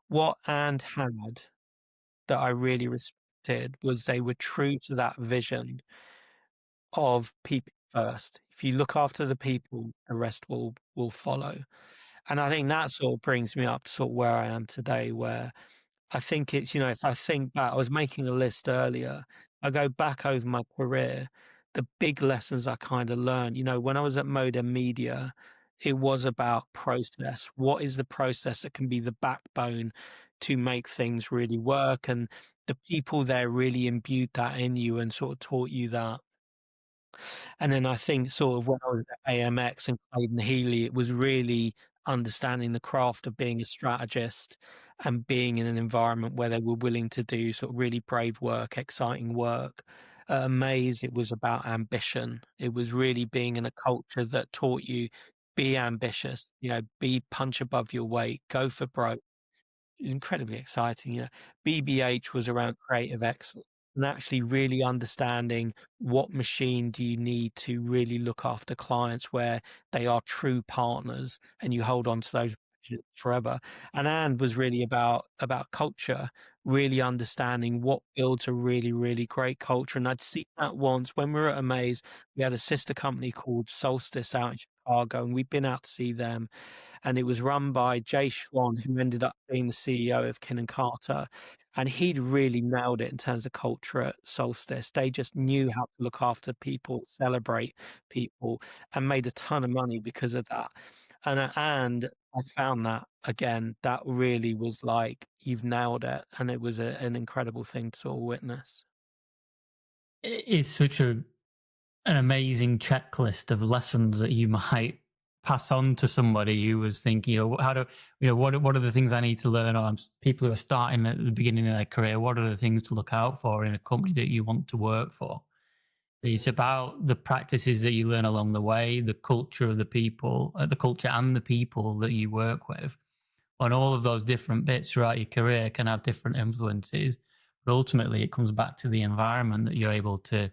What And had that I really respected was they were true to that vision of people first. If you look after the people, the rest will follow. And I think that sort of brings me up to sort of where I am today, where I think it's, you know, if I think back, I was making a list earlier. I go back over my career, the big lessons I kind of learned, you know, when I was at Modem Media, it was about process. What is the process that can be the backbone to make things really work? And the people there really imbued that in you and sort of taught you that. And then I think sort of when I was at AMX and Clayton Healy, it was really understanding the craft of being a strategist and being in an environment where they were willing to do sort of really brave work, exciting work. At Amaze, it was about ambition. It was really being in a culture that taught you be ambitious, you know, be punch above your weight, go for broke, incredibly exciting. Yeah. BBH was around creative excellence and actually really understanding what machine do you need to really look after clients where they are true partners and you hold on to those relationships forever. And was really about culture, really understanding what builds a really, really great culture. And I'd seen that once when we were at Amaze, we had a sister company called Solstice out in Chicago, and we'd been out to see them, and it was run by Jay Schwan, who ended up being the CEO of Kin and Carter. And he'd really nailed it in terms of culture at Solstice. They just knew how to look after people, celebrate people, and made a ton of money because of that. And I found that again, that really was like, you've nailed it. And it was an incredible thing to sort of witness. It is such an amazing checklist of lessons that you might pass on to somebody who was thinking, you know, how do you know what are the things I need to learn on people who are starting at the beginning of their career? What are the things to look out for in a company that you want to work for? It's about the practices that you learn along the way, the culture of the people, the culture and the people that you work with. On all of those different bits throughout your career can have different influences, but ultimately it comes back to the environment that you're able to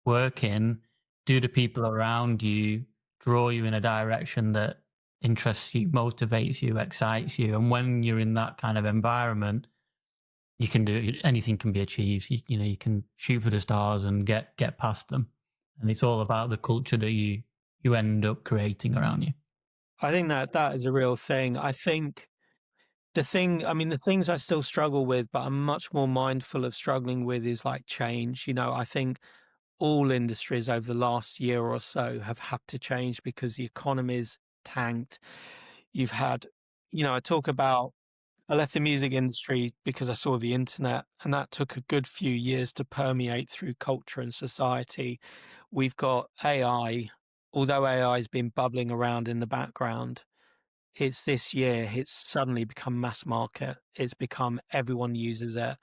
work in. Do the people around you draw you in a direction that interests you, motivates you, excites you? And when you're in that kind of environment, you can do anything can be achieved. You know, you can shoot for the stars and get past them. And it's all about the culture that you end up creating around you. I think that that is a real thing. I think I mean, the things I still struggle with, but I'm much more mindful of struggling with is like change. You know, I think all industries over the last year or so have had to change because the economy's tanked. You've had, you know, I left the music industry because I saw the internet, and that took a good few years to permeate through culture and society. We've got AI, although AI has been bubbling around in the background. It's this year, it's suddenly become mass market. It's become everyone uses it.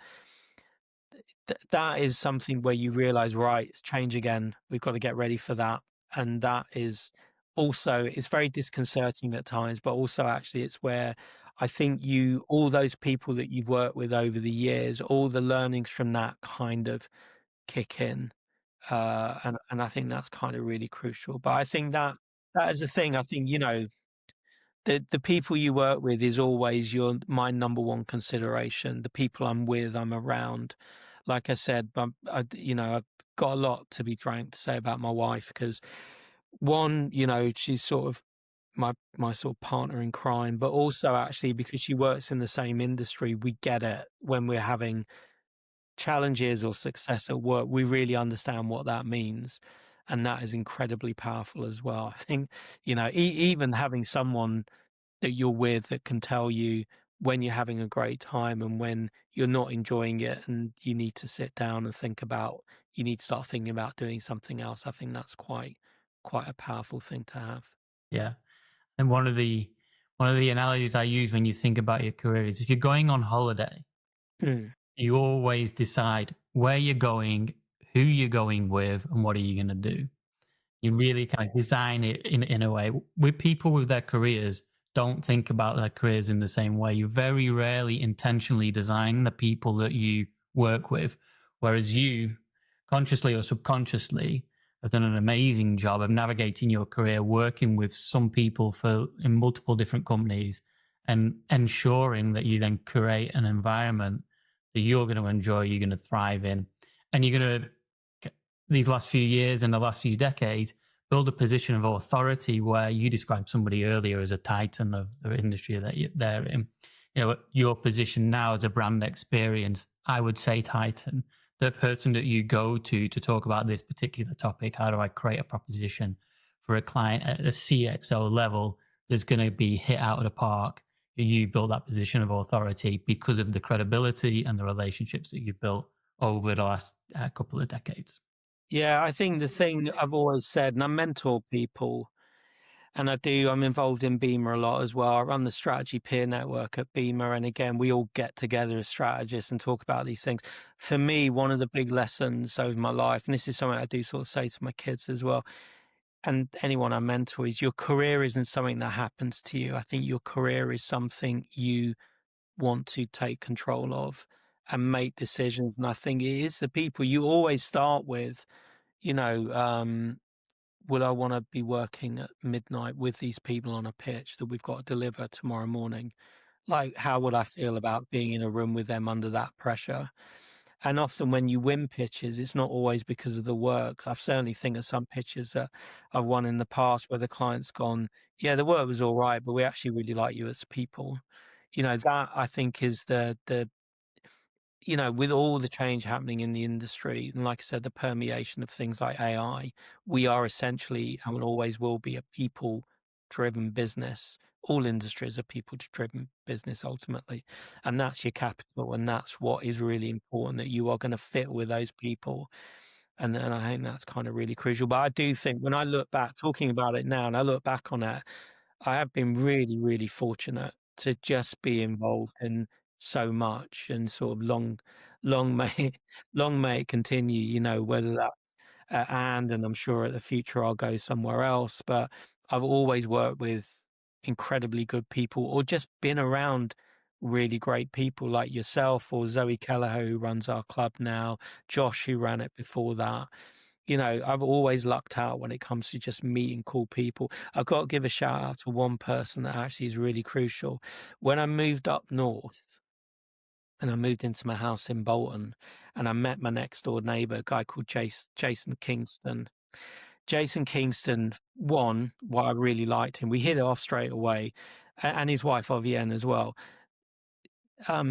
that is something where you realize, right, it's change again. We've got to get ready for that. And that is also, it's very disconcerting at times, but also actually it's where I think all those people that you've worked with over the years, all the learnings from that kind of kick in. And I think that's kind of really crucial. But I think that is the thing. I think, the people you work with is always my number one consideration. The people I'm with, I'm around. Like I said, I've got a lot, to be frank, to say about my wife because one, she's sort of my sort of partner in crime, but also actually because she works in the same industry, we get it when we're having challenges or success at work. We really understand what that means, and that is incredibly powerful as well. I think even having someone that you're with that can tell you when you're having a great time and when you're not enjoying it and you need to sit down and you need to start thinking about doing something else. I think that's quite a powerful thing to have. Yeah. And one of the analogies I use when you think about your career is if you're going on holiday, Mm. you always decide where you're going, who you're going with, and what are you going to do. You really kind of design it in a way. With people with their careers, don't think about their careers in the same way. You very rarely intentionally design the people that you work with, whereas you, consciously or subconsciously, have done an amazing job of navigating your career, working with some people for in multiple different companies, and ensuring that you then create an environment that you're going to enjoy, you're going to thrive in, and you're going to these last few years and the last few decades build a position of authority where you described somebody earlier as a titan of the industry that they're in. Your position now as a brand experience, I would say titan, the person that you go to talk about this particular topic. How do I create a proposition for a client at a CXO level that's going to be hit out of the park? You build that position of authority because of the credibility and the relationships that you've built over the last couple of decades. Yeah, I think the thing I've always said, and I mentor people, and I'm involved in Beamer a lot as well. I run the strategy peer network at Beamer. And again, we all get together as strategists and talk about these things. For me, one of the big lessons over my life, and this is something I do sort of say to my kids as well, and anyone I mentor, is your career isn't something that happens to you. I think your career is something you want to take control of and make decisions. And I think it is the people you always start with, you know, would I want to be working at midnight with these people on a pitch that we've got to deliver tomorrow morning? Like, how would I feel about being in a room with them under that pressure? And often when you win pitches, it's not always because of the work. I've certainly think of some pitches that I've won in the past where the client's gone, yeah, the work was all right, but we actually really like you as people. That I think is with all the change happening in the industry, and like I said, the permeation of things like AI, we are essentially and will always will be a people driven business. All industries are people driven business ultimately. And that's your capital. And that's what is really important, that you are going to fit with those people. And I think that's kind of really crucial. But I do think when I look back, talking about it now, and I look back on it, I have been really, really fortunate to just be involved in so much and sort of long may long may it continue, whether that and I'm sure at the future I'll go somewhere else, but I've always worked with incredibly good people or just been around really great people like yourself or Zoe Kelleher, who runs our club now, Josh, who ran it before that. I've always lucked out when it comes to just meeting cool people. I've got to give a shout out to one person that actually is really crucial. When I moved up north and I moved into my house in Bolton and I met my next door neighbor, a guy called Jason Kingston. Jason Kingston, one, what I really liked him, we hit it off straight away, and his wife, Ovienne, as well.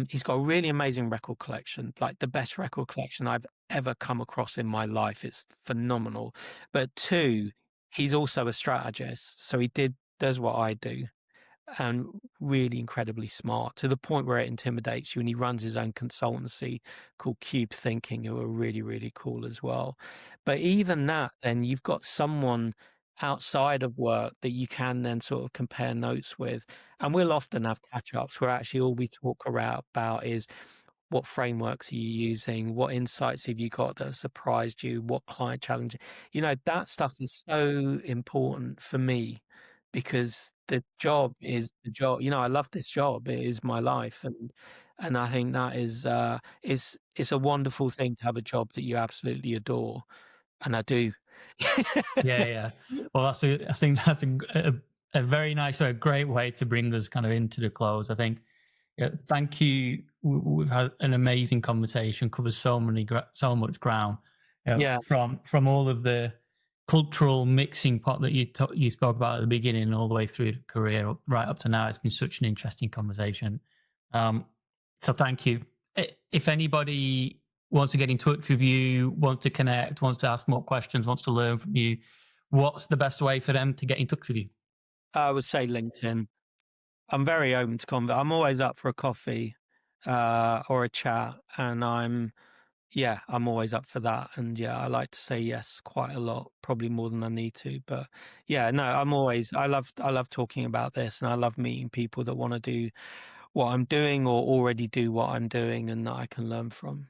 He's got a really amazing record collection, like the best record collection I've ever come across in my life. It's phenomenal. But two, he's also a strategist. So does what I do and really incredibly smart to the point where it intimidates you. And he runs his own consultancy called Cube Thinking, who are really, really cool as well. But even that, then you've got someone outside of work that you can then sort of compare notes with. And we'll often have catch ups where actually all we talk about is what frameworks are you using? What insights have you got that have surprised you? What client challenge? That stuff is so important for me because the job is the job. I love this job. It is my life, and I think that is it's a wonderful thing to have a job that you absolutely adore, and I do. Yeah, yeah. Well, I think that's a very nice or a great way to bring us kind of into the close. I think, yeah, thank you. We've had an amazing conversation, covers so much ground. Yeah, From all of the cultural mixing pot that you spoke about at the beginning, all the way through the career, right up to now. It's been such an interesting conversation. Um, so thank you. If anybody wants to get in touch with you, wants to connect, wants to ask more questions, wants to learn from you, what's the best way for them to get in touch with you? I would say LinkedIn. I'm very open to I'm always up for a coffee, or a chat, and I'm always up for that. And yeah, I like to say yes quite a lot, probably more than I need to. But yeah, no, I love talking about this, and I love meeting people that want to do what I'm doing or already do what I'm doing and that I can learn from.